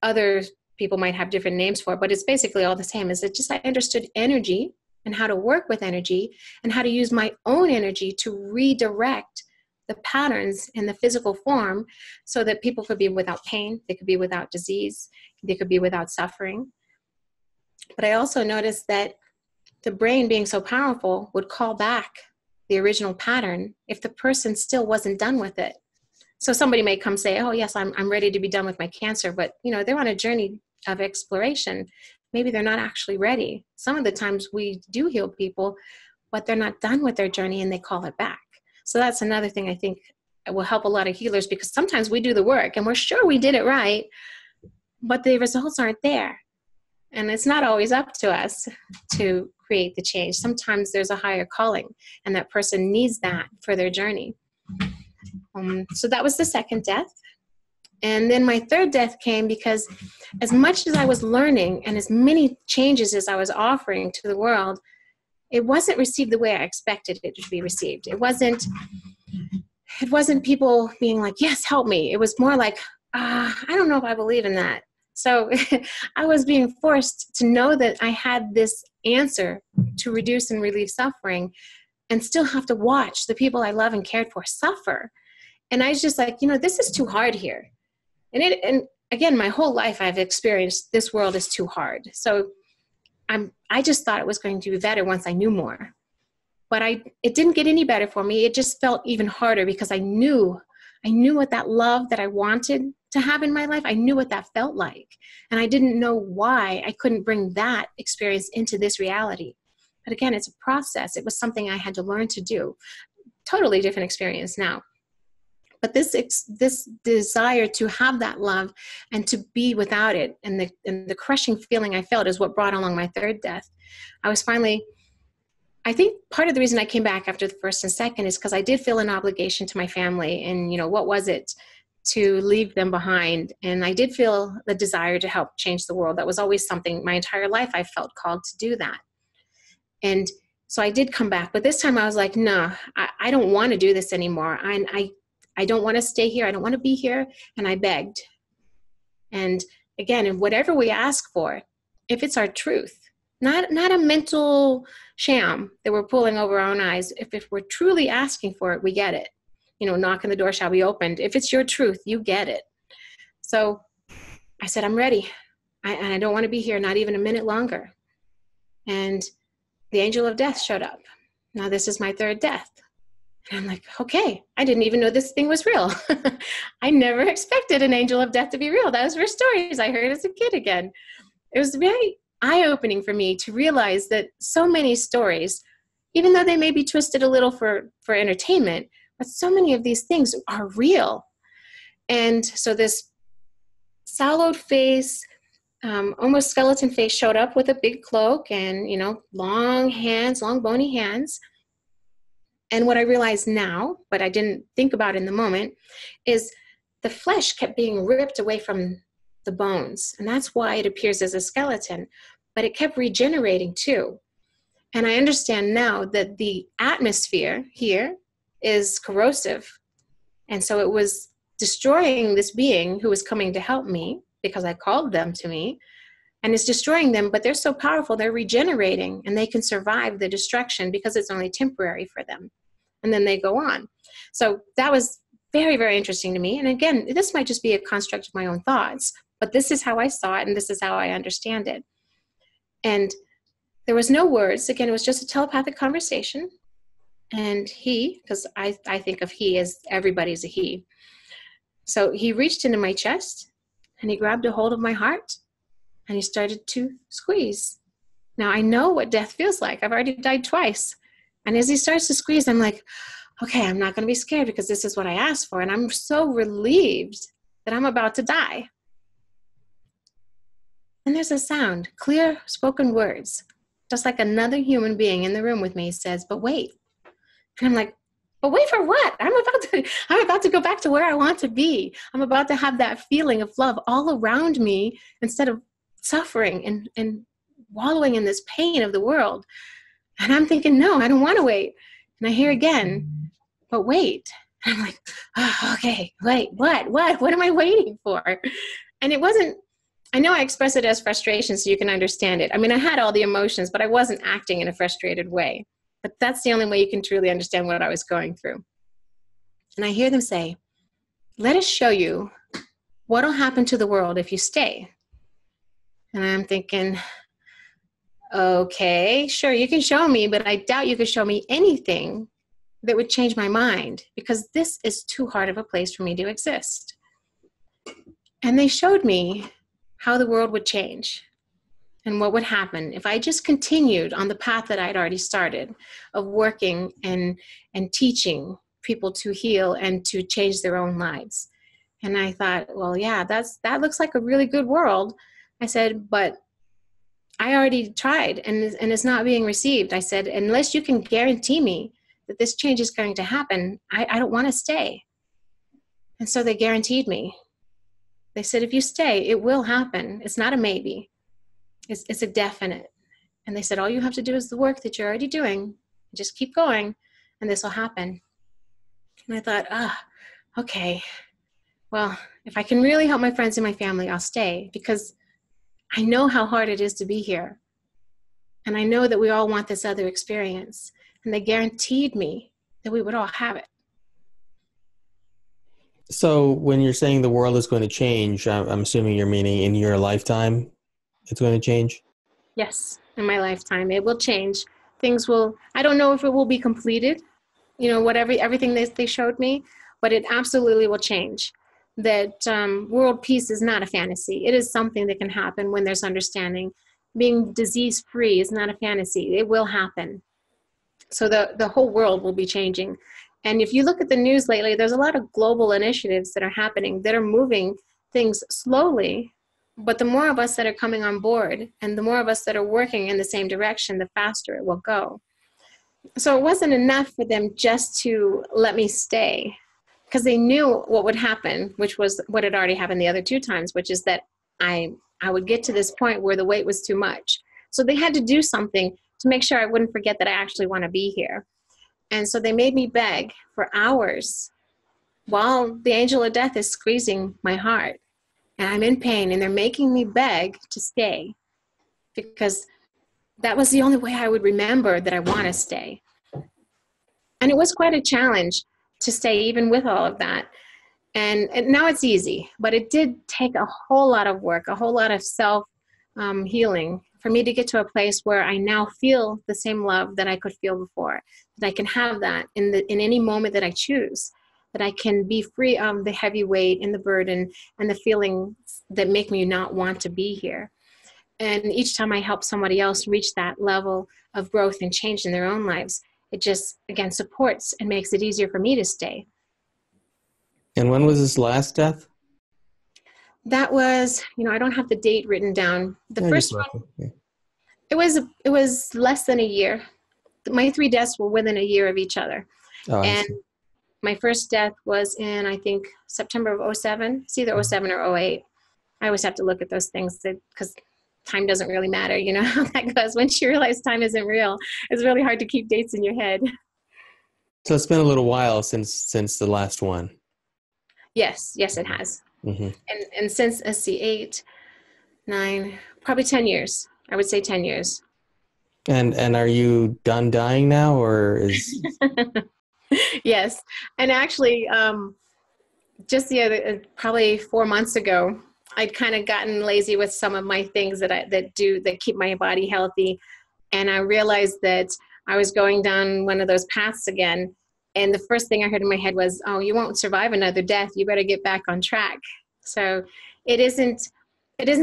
Other people might have different names for it, but it's basically all the same. Is it just I understood energy and how to work with energy and how to use my own energy to redirect the patterns in the physical form so that people could be without pain, they could be without disease, they could be without suffering. But I also noticed that the brain, being so powerful, would call back the original pattern if the person still wasn't done with it. So somebody may come say, oh yes, I'm ready to be done with my cancer, but they're on a journey of exploration. Maybe they're not actually ready. Some of the times we do heal people, but they're not done with their journey and they call it back. So that's another thing I think will help a lot of healers, because sometimes we do the work and we're sure we did it right, but the results aren't there. And it's not always up to us to create the change. Sometimes there's a higher calling and that person needs that for their journey. So that was the second death. And then my third death came because as much as I was learning and as many changes as I was offering to the world, it wasn't received the way I expected it to be received. It wasn't people being like, yes, help me. It was more like, I don't know if I believe in that. So I was being forced to know that I had this answer to reduce and relieve suffering and still have to watch the people I love and cared for suffer. And I was just like, this is too hard here. And again, my whole life I've experienced this world is too hard. So I just thought it was going to be better once I knew more. But it didn't get any better for me. It just felt even harder because I knew I knew what that love that I wanted to have in my life, I knew what that felt like. And I didn't know why I couldn't bring that experience into this reality. But again, it's a process. It was something I had to learn to do. Totally different experience now. But this desire to have that love and to be without it, and the crushing feeling I felt, is what brought along my third death. I think part of the reason I came back after the first and second is because I did feel an obligation to my family. And, what was it to leave them behind? And I did feel the desire to help change the world. That was always something my entire life I felt called to do that. And so I did come back. But this time I was like, no, I don't want to do this anymore. I don't want to stay here. I don't want to be here. And I begged. And again, and whatever we ask for, if it's our truth, not a mental sham that we're pulling over our own eyes, if we're truly asking for it, we get it. Knock on the door shall be opened. If it's your truth, you get it. So I said, I'm ready. I don't want to be here, not even a minute longer. And the angel of death showed up. Now this is my third death. And I'm like, okay, I didn't even know this thing was real. I never expected an angel of death to be real. Those were stories I heard as a kid again. It was very eye-opening for me to realize that so many stories, even though they may be twisted a little for entertainment, but so many of these things are real. And so this sallowed face, almost skeleton face, showed up with a big cloak and, long hands, long bony hands. And what I realize now, but I didn't think about in the moment, is the flesh kept being ripped away from the bones. And that's why it appears as a skeleton. But it kept regenerating too. And I understand now that the atmosphere here is corrosive. And so it was destroying this being who was coming to help me because I called them to me. And it's destroying them, but they're so powerful, they're regenerating, and they can survive the destruction because it's only temporary for them. And then they go on. So that was very, very interesting to me. And again, this might just be a construct of my own thoughts, but this is how I saw it, and this is how I understand it. And there was no words. Again, it was just a telepathic conversation. And he, because I think of he as everybody's a he. So he reached into my chest, and he grabbed a hold of my heart, and he started to squeeze. Now, I know what death feels like. I've already died twice. And as he starts to squeeze, I'm like, okay, I'm not going to be scared because this is what I asked for. And I'm so relieved that I'm about to die. And there's a sound, clear spoken words, just like another human being in the room with me says, but wait. And I'm like, but wait for what? I'm about to go back to where I want to be. I'm about to have that feeling of love all around me instead of suffering and wallowing in this pain of the world. And I'm thinking, no, I don't want to wait. And I hear again, but wait. And I'm like, oh, okay, wait, what am I waiting for? And it wasn't, I know I express it as frustration so you can understand it. I mean, I had all the emotions, but I wasn't acting in a frustrated way. But that's the only way you can truly understand what I was going through. And I hear them say, let us show you what will happen to the world if you stay. And I'm thinking, okay, sure, you can show me, but I doubt you could show me anything that would change my mind, because this is too hard of a place for me to exist. And they showed me how the world would change and what would happen if I just continued on the path that I'd already started of working and teaching people to heal and to change their own lives. And I thought, well, yeah, that looks like a really good world. I said, but I already tried and it's not being received. I said, unless you can guarantee me that this change is going to happen, I don't want to stay. And so they guaranteed me. They said, if you stay, it will happen. It's not a maybe. It's a definite. And they said, all you have to do is the work that you're already doing. Just keep going, and this will happen. And I thought, okay. Well, if I can really help my friends and my family, I'll stay, because I know how hard it is to be here. And I know that we all want this other experience. And they guaranteed me that we would all have it. So when you're saying the world is going to change, I'm assuming you're meaning in your lifetime it's going to change? Yes, in my lifetime. It will change. Things will, I don't know if it will be completed, everything they showed me, but it absolutely will change. That world peace is not a fantasy. It is something that can happen when there's understanding. Being disease-free is not a fantasy. It will happen. So the whole world will be changing. And if you look at the news lately, there's a lot of global initiatives that are happening that are moving things slowly. But the more of us that are coming on board and the more of us that are working in the same direction, the faster it will go. So it wasn't enough for them just to let me stay, because they knew what would happen, which was what had already happened the other 2 times, which is that I would get to this point where the weight was too much. So they had to do something to make sure I wouldn't forget that I actually want to be here. And so they made me beg for hours while the angel of death is squeezing my heart. And I'm in pain, and they're making me beg to stay, because that was the only way I would remember that I want to stay. And it was quite a challenge to stay even with all of that. And now it's easy, but it did take a whole lot of work, a whole lot of self-healing for me to get to a place where I now feel the same love that I could feel before, that I can have that in any moment that I choose, that I can be free of the heavy weight and the burden and the feelings that make me not want to be here. And each time I help somebody else reach that level of growth and change in their own lives, it just, again, supports and makes it easier for me to stay. And when was this last death? That was, I don't have the date written down. The first one, yeah. it was less than a year. My 3 deaths were within a year of each other. Oh, and my first death was in, I think, September of 2007. It's either 2007 or 2008. I always have to look at those things because time doesn't really matter. You know how that goes. Once you realize time isn't real, it's really hard to keep dates in your head. So it's been a little while since the last one. Yes, it has. Mm-hmm. And since, let's see, 8, 9, probably 10 years. I would say 10 years. And are you done dying now, or is? Yes. And actually, just the other, probably 4 months ago, I'd kind of gotten lazy with some of my things that keep my body healthy. And I realized that I was going down one of those paths again. And the first thing I heard in my head was, oh, you won't survive another death. You better get back on track. So it isn't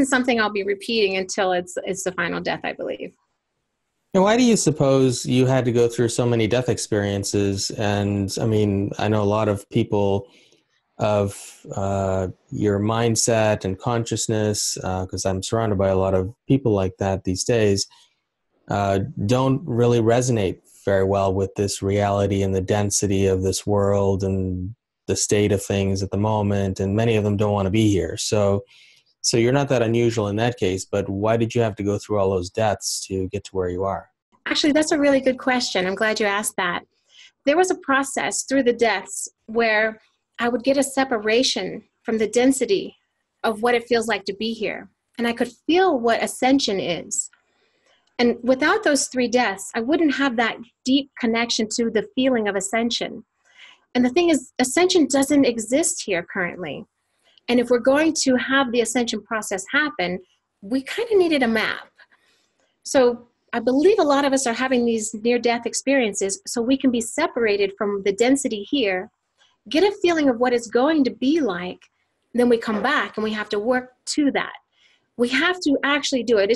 something I'll be repeating until it's the final death, I believe. And why do you suppose you had to go through so many death experiences? And I mean, I know a lot of people of your mindset and consciousness, because I'm surrounded by a lot of people like that these days, don't really resonate very well with this reality and the density of this world and the state of things at the moment. And many of them don't want to be here. So you're not that unusual in that case, but why did you have to go through all those deaths to get to where you are? Actually, that's a really good question. I'm glad you asked that. There was a process through the deaths where I would get a separation from the density of what it feels like to be here. And I could feel what ascension is. And without those 3 deaths, I wouldn't have that deep connection to the feeling of ascension. And the thing is, ascension doesn't exist here currently. And if we're going to have the ascension process happen, we kind of needed a map. So I believe a lot of us are having these near-death experiences so we can be separated from the density here, get a feeling of what it's going to be like, then we come back and we have to work to that. We have to actually do it.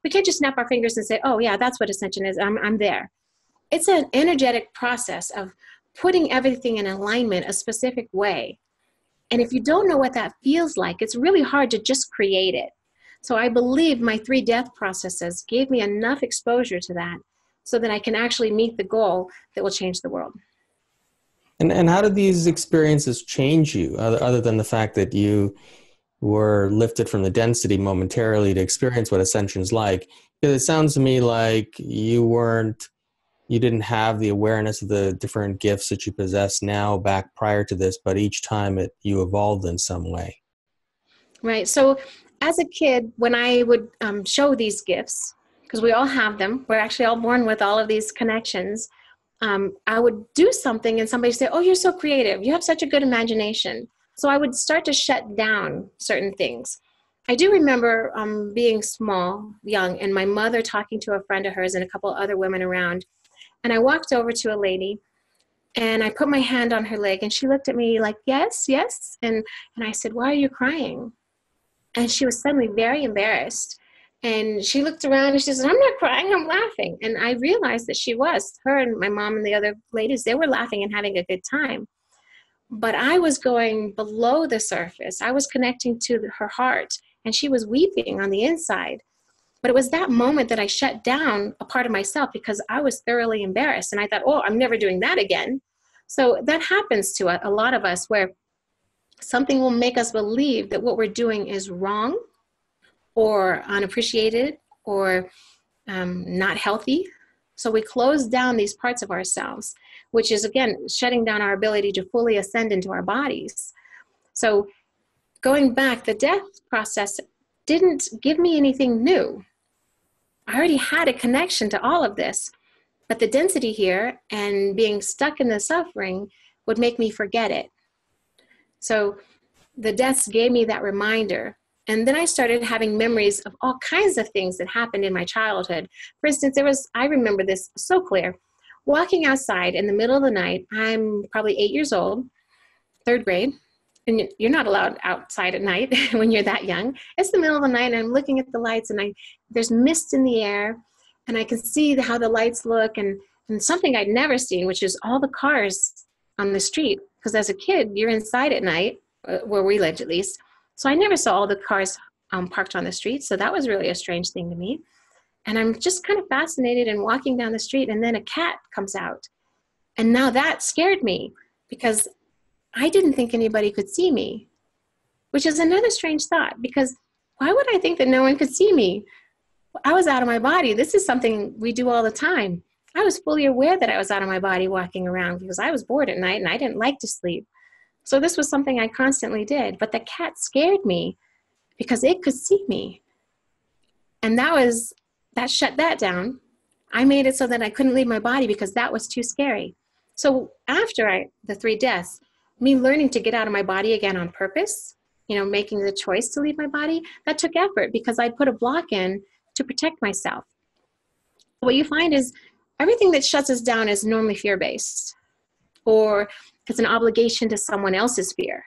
We can't just snap our fingers and say, oh yeah, that's what ascension is, I'm there. It's an energetic process of putting everything in alignment a specific way. And if you don't know what that feels like, it's really hard to just create it. So I believe my 3 death processes gave me enough exposure to that so that I can actually meet the goal that will change the world. And how did these experiences change you, other than the fact that you were lifted from the density momentarily to experience what ascension is like? Because it sounds to me like you didn't have the awareness of the different gifts that you possess now back prior to this, but each time you evolved in some way. Right. So as a kid, when I would show these gifts, because we all have them, we're actually all born with all of these connections, I would do something and somebody would say, oh, you're so creative. You have such a good imagination. So I would start to shut down certain things. I do remember being young, and my mother talking to a friend of hers and a couple other women around. And I walked over to a lady, And I put my hand on her leg, and she looked at me like, yes, yes. And I said, why are you crying? And she was suddenly very embarrassed. And she looked around and she said, I'm not crying, I'm laughing. And I realized that she was. Her and my mom and the other ladies, they were laughing and having a good time. But I was going below the surface. I was connecting to her heart, and she was weeping on the inside. But it was that moment that I shut down a part of myself because I was thoroughly embarrassed. And I thought, oh, I'm never doing that again. So that happens to a lot of us, where something will make us believe that what we're doing is wrong or unappreciated or not healthy. So we close down these parts of ourselves, which is, again, shutting down our ability to fully ascend into our bodies. So going back, the death process didn't give me anything new. I already had a connection to all of this, but the density here and being stuck in the suffering would make me forget it. So the deaths gave me that reminder. And then I started having memories of all kinds of things that happened in my childhood. For instance, I remember this so clear. Walking outside in the middle of the night, I'm probably 8 years old, third grade, and you're not allowed outside at night when you're that young. It's the middle of the night, and I'm looking at the lights, and there's mist in the air, and I can see how the lights look, and something I'd never seen, which is all the cars on the street. Because as a kid, you're inside at night, where we lived at least. So I never saw all the cars parked on the street. So that was really a strange thing to me. And I'm just kind of fascinated and walking down the street, and then a cat comes out. And now that scared me because I didn't think anybody could see me, which is another strange thought, because why would I think that no one could see me? I was out of my body. This is something we do all the time. I was fully aware that I was out of my body walking around because I was bored at night and I didn't like to sleep. So this was something I constantly did. But the cat scared me because it could see me. And that shut that down. I made it so that I couldn't leave my body because that was too scary. So after the 3 deaths, me learning to get out of my body again on purpose, making the choice to leave my body, that took effort because I'd put a block in to protect myself. What you find is everything that shuts us down is normally fear-based, or it's an obligation to someone else's fear.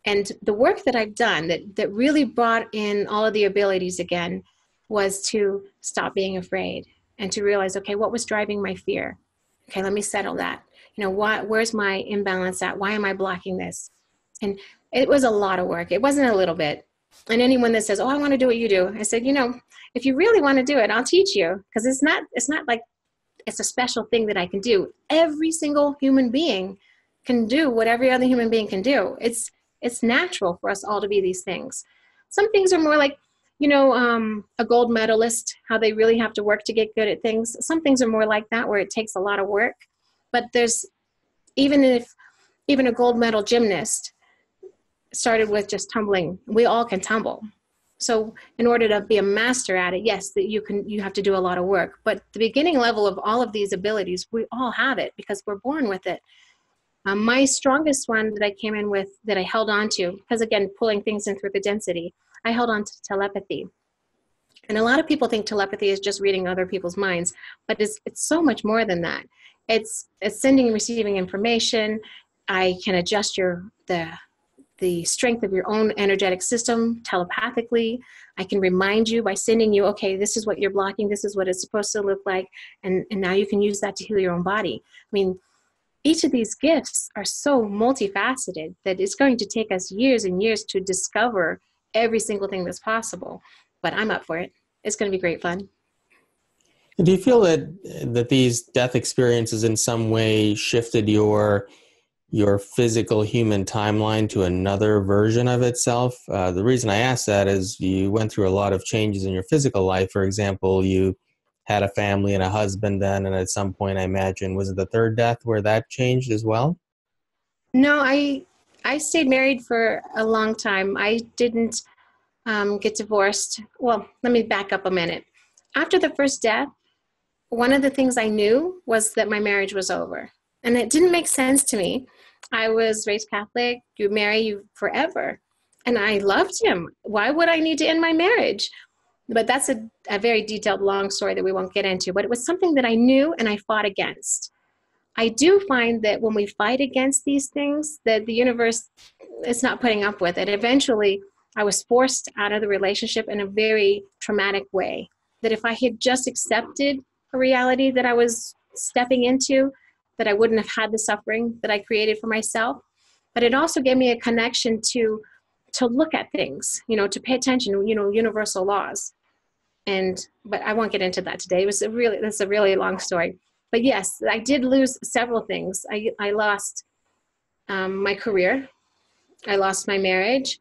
And the work that I've done that really brought in all of the abilities again was to stop being afraid and to realize, okay, what was driving my fear? Okay, let me settle that. Where's my imbalance at? Why am I blocking this? And it was a lot of work. It wasn't a little bit. And anyone that says, oh, I want to do what you do, I said, if you really want to do it, I'll teach you. Because it's not like it's a special thing that I can do. Every single human being can do what every other human being can do. It's natural for us all to be these things. Some things are more like, a gold medalist, how they really have to work to get good at things. Some things are more like that, where it takes a lot of work. But there's, even a gold medal gymnast started with just tumbling, we all can tumble. So in order to be a master at it, yes, that you have to do a lot of work. But the beginning level of all of these abilities, we all have it because we're born with it. My strongest one that I came in with, that I held on to, because again, pulling things in through the density, I held on to telepathy. And a lot of people think telepathy is just reading other people's minds, but it's so much more than that. It's sending and receiving information. I can adjust the strength of your own energetic system telepathically. I can remind you by sending you, okay, this is what you're blocking, this is what it's supposed to look like, and now you can use that to heal your own body. I mean, each of these gifts are so multifaceted that it's going to take us years and years to discover every single thing that's possible. But I'm up for it. It's going to be great fun. Do you feel that these death experiences in some way shifted your physical human timeline to another version of itself? The reason I ask that is you went through a lot of changes in your physical life. For example, you had a family and a husband then, and at some point, I imagine, was it the 3rd death where that changed as well? No, I stayed married for a long time. I didn't get divorced. Well, let me back up a minute. After the 1st death, one of the things I knew was that my marriage was over. And it didn't make sense to me. I was raised Catholic. You marry you forever. And I loved him. Why would I need to end my marriage? But that's a very detailed, long story that we won't get into. But it was something that I knew and I fought against. I do find that when we fight against these things, that the universe is not putting up with it. Eventually, I was forced out of the relationship in a very traumatic way. That if I had just accepted a reality that I was stepping into, that I wouldn't have had the suffering that I created for myself. But it also gave me a connection to look at things, to pay attention, universal laws. But I won't get into that today. That's a really long story. But yes, I did lose several things. I lost my career. I lost my marriage.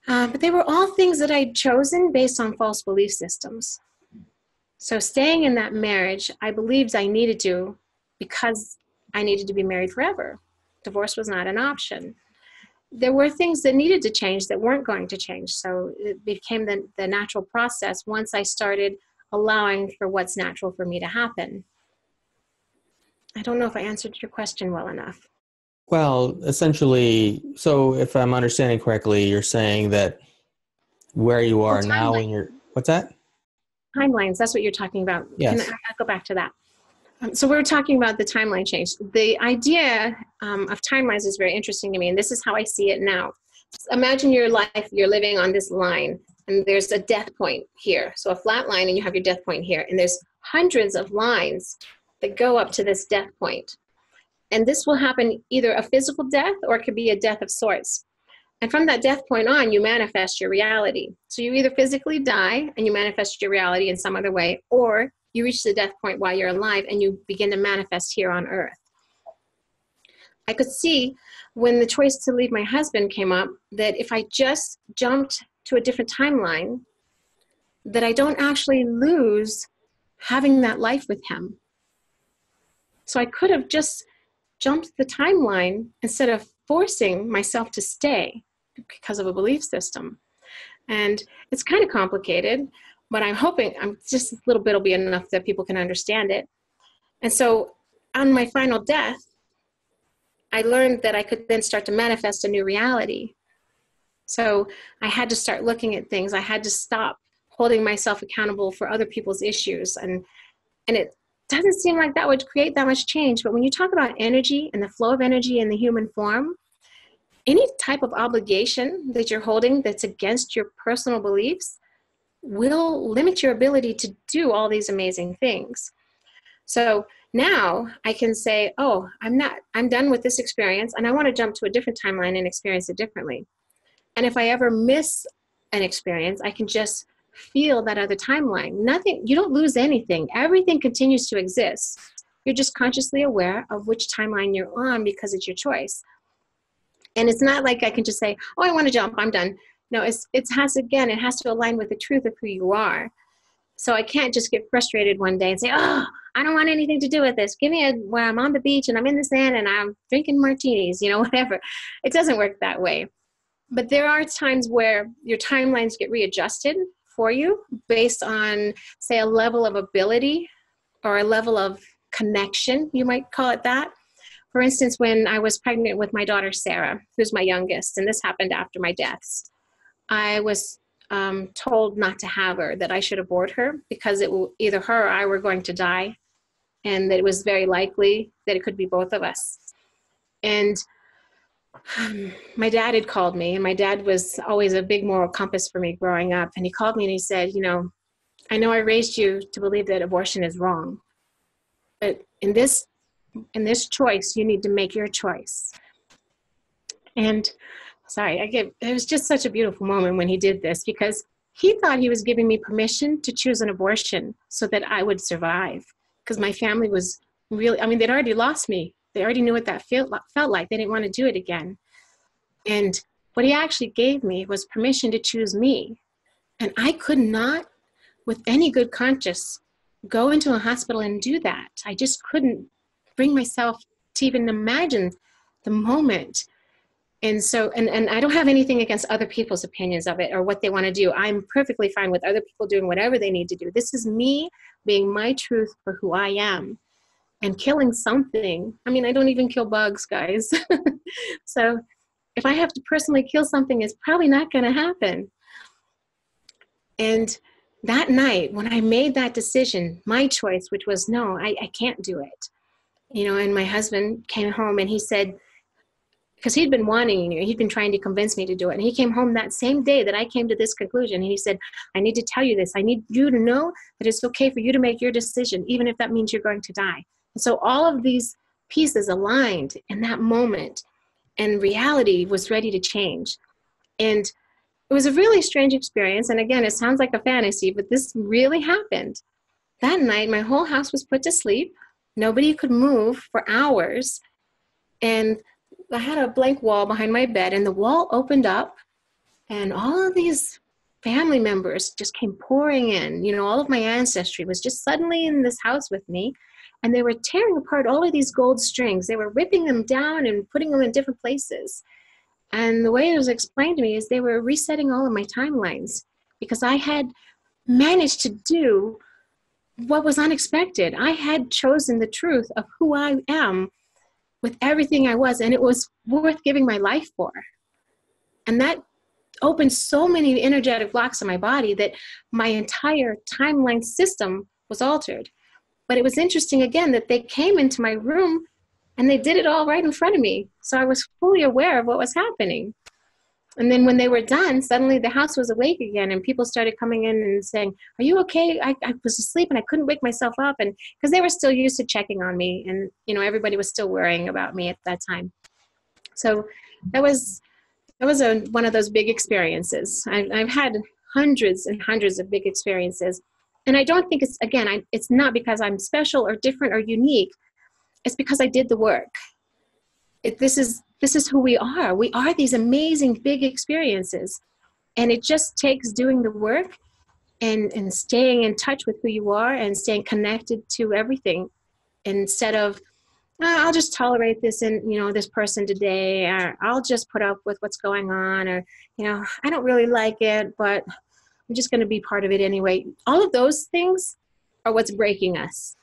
But they were all things that I'd chosen based on false belief systems. So staying in that marriage, I believed I needed to because I needed to be married forever. Divorce was not an option. There were things that needed to change that weren't going to change. So it became the natural process once I started allowing for what's natural for me to happen. I don't know if I answered your question well enough. Well, essentially, so if I'm understanding correctly, you're saying that where you are now in your, what's that? Timelines, that's what you're talking about. Yes. I'll go back to that. So we were talking about the timeline change. The idea of timelines is very interesting to me, and this is how I see it now. Imagine your life, you're living on this line, and there's a death point here. So a flat line, and you have your death point here, and there's hundreds of lines that go up to this death point. And this will happen either a physical death or it could be a death of sorts. And from that death point on, you manifest your reality. So you either physically die and you manifest your reality in some other way, or you reach the death point while you're alive and you begin to manifest here on earth. I could see when the choice to leave my husband came up that if I just jumped to a different timeline, that I don't actually lose having that life with him. So I could have just jumped the timeline instead of forcing myself to stay because of a belief system. And it's kind of complicated, but I'm hoping just a little bit will be enough that people can understand it. And so on my final death, I learned that I could then start to manifest a new reality. So I had to start looking at things. I had to stop holding myself accountable for other people's issues. And it doesn't seem like that would create that much change. But when you talk about energy and the flow of energy in the human form, any type of obligation that you're holding that's against your personal beliefs will limit your ability to do all these amazing things. So now I can say, oh, I'm done with this experience and I want to jump to a different timeline and experience it differently. And if I ever miss an experience, I can just feel that other timeline. You don't lose anything. Everything continues to exist. You're just consciously aware of which timeline you're on because it's your choice. And it's not like I can just say, oh, I want to jump, I'm done. No, it has to align with the truth of who you are. So I can't just get frustrated one day and say, oh, I don't want anything to do with this. Give me where I'm on the beach and I'm in the sand and I'm drinking martinis, whatever. It doesn't work that way. But there are times where your timelines get readjusted for you based on, say, a level of ability or a level of connection, you might call it that. For instance, when I was pregnant with my daughter, Sarah, who's my youngest, and this happened after my deaths, I was told not to have her, that I should abort her because either her or I were going to die, and that it was very likely that it could be both of us. And my dad had called me, and my dad was always a big moral compass for me growing up. And he called me and he said, I know I raised you to believe that abortion is wrong, but in this choice, you need to make your choice. And it was just such a beautiful moment when he did this, because he thought he was giving me permission to choose an abortion so that I would survive. Because my family was really, they'd already lost me. They already knew what that felt like. They didn't want to do it again. And what he actually gave me was permission to choose me. And I could not, with any good conscience, go into a hospital and do that. I just couldn't bring myself to even imagine the moment. And so, and I don't have anything against other people's opinions of it or what they want to do. I'm perfectly fine with other people doing whatever they need to do. This is me being my truth for who I am. And killing something, I don't even kill bugs, guys. So if I have to personally kill something, it's probably not going to happen. And that night, when I made that decision, my choice, which was, no, I can't do it. And my husband came home and he said, because he'd been he'd been trying to convince me to do it. And he came home that same day that I came to this conclusion. And he said, I need to tell you this. I need you to know that it's okay for you to make your decision, even if that means you're going to die. And so all of these pieces aligned in that moment, and reality was ready to change. And it was a really strange experience. And again, it sounds like a fantasy, but this really happened. That night, my whole house was put to sleep. Nobody could move for hours. And I had a blank wall behind my bed, and the wall opened up, and all of these family members just came pouring in. All of my ancestry was just suddenly in this house with me, and they were tearing apart all of these gold strings. They were ripping them down and putting them in different places. And the way it was explained to me is they were resetting all of my timelines, because I had managed to do what was unexpected. I had chosen the truth of who I am with everything I was, and it was worth giving my life for. And that opened so many energetic blocks in my body that my entire timeline system was altered. But it was interesting, again, that they came into my room and they did it all right in front of me. So I was fully aware of what was happening. And then when they were done, suddenly the house was awake again, and people started coming in and saying, are you okay? I was asleep and I couldn't wake myself up. And because they were still used to checking on me, and everybody was still worrying about me at that time. So that was one of those big experiences. I've had hundreds and hundreds of big experiences. And I don't think it's not because I'm special or different or unique. It's because I did the work. This is who we are. We are these amazing big experiences. And it just takes doing the work and staying in touch with who you are and staying connected to everything, instead of, I'll just tolerate this and, this person today, or I'll just put up with what's going on, or, I don't really like it, but I'm just going to be part of it anyway. All of those things are what's breaking us.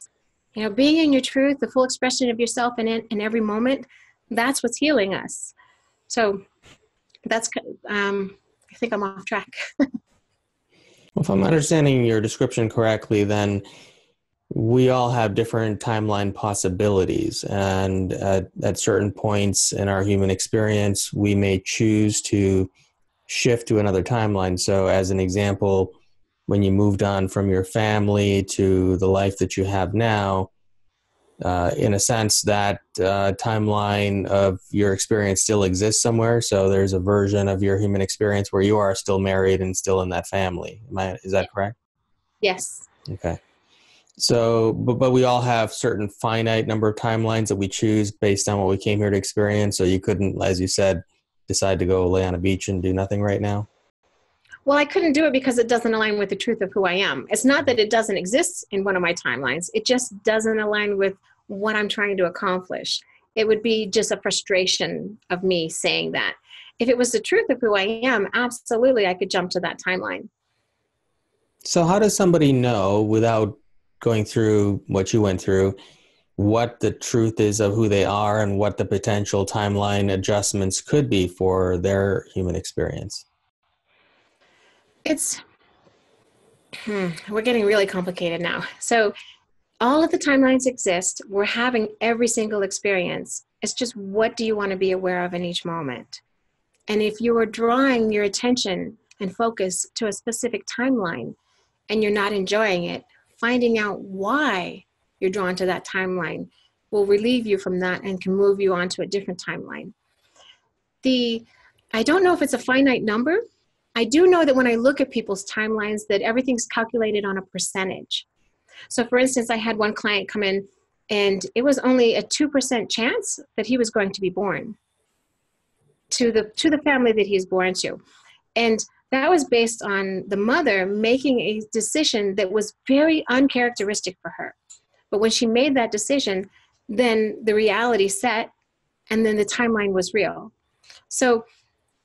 Being in your truth, the full expression of yourself in every moment, that's what's healing us. So that's, I think I'm off track. Well, if I'm understanding your description correctly, then we all have different timeline possibilities. And at certain points in our human experience, we may choose to shift to another timeline. So as an example, when you moved on from your family to the life that you have now, in a sense, that timeline of your experience still exists somewhere. So there's a version of your human experience where you are still married and still in that family. Is that correct? Yes. Okay. So, but we all have certain finite number of timelines that we choose based on what we came here to experience. So you couldn't, as you said, decide to go lay on a beach and do nothing right now? Well, I couldn't do it because it doesn't align with the truth of who I am. It's not that it doesn't exist in one of my timelines. It just doesn't align with what I'm trying to accomplish. It would be just a frustration of me saying that. If it was the truth of who I am, absolutely, I could jump to that timeline. So how does somebody know, without going through what you went through, what the truth is of who they are and what the potential timeline adjustments could be for their human experience? We're getting really complicated now. So all of the timelines exist. We're having every single experience. It's just, what do you want to be aware of in each moment? And if you are drawing your attention and focus to a specific timeline and you're not enjoying it, finding out why you're drawn to that timeline will relieve you from that and can move you on to a different timeline. I don't know if it's a finite number. I do know that when I look at people's timelines, that everything's calculated on a percentage. So for instance, I had one client come in and it was only a 2% chance that he was going to be born to the family that he's born to. And that was based on the mother making a decision that was very uncharacteristic for her. But when she made that decision, then the reality set, and then the timeline was real. So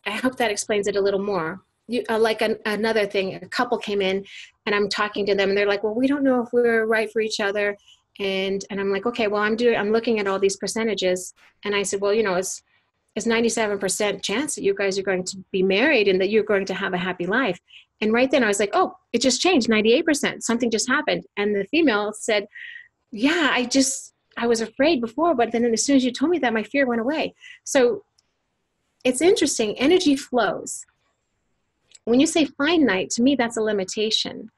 I hope that explains it a little more. Another thing, a couple came in and I'm talking to them and they're like, well, we don't know if we're right for each other. And I'm like, okay, well, I'm looking at all these percentages. And I said, well, it's 97% chance that you guys are going to be married and that you're going to have a happy life. And right then I was like, oh, it just changed, 98%. Something just happened. And the female said, yeah, I I was afraid before, but then as soon as you told me that, my fear went away. So it's interesting. Energy flows. When you say finite, to me, that's a limitation.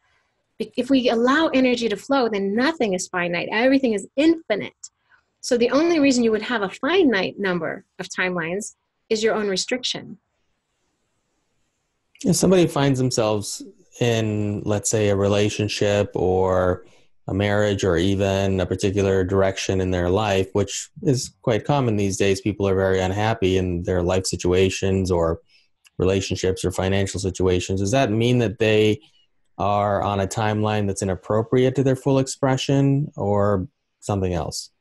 If we allow energy to flow, then nothing is finite. Everything is infinite. So the only reason you would have a finite number of timelines is your own restriction. If somebody finds themselves in, let's say, a relationship or a marriage or even a particular direction in their life, which is quite common these days, people are very unhappy in their life situations or relationships or financial situations. Does that mean that they are on a timeline that's inappropriate to their full expression or something else?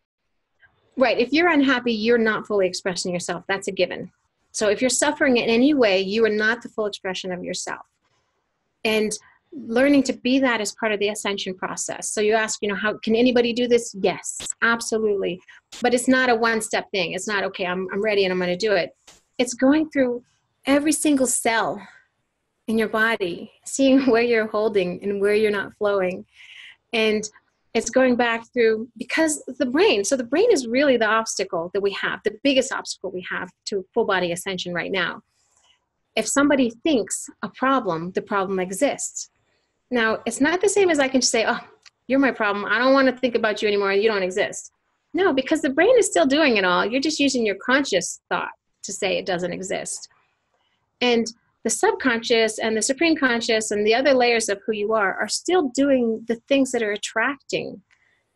Right. If you're unhappy, you're not fully expressing yourself. That's a given. So if you're suffering in any way, you are not the full expression of yourself. And learning to be that is part of the ascension process. So you ask, how can anybody do this? Yes, absolutely. But it's not a one-step thing. It's not, okay, I'm ready and I'm going to do it. It's going through every single cell in your body, seeing where you're holding and where you're not flowing. And it's going back through, because the brain is really the obstacle that we have, the biggest obstacle we have to full body ascension right now. If somebody thinks a problem, the problem exists. Now, it's not the same as I can just say, oh, you're my problem. I don't want to think about you anymore. You don't exist. No, because the brain is still doing it all. You're just using your conscious thought to say it doesn't exist. And the subconscious and the supreme conscious and the other layers of who you are still doing the things that are attracting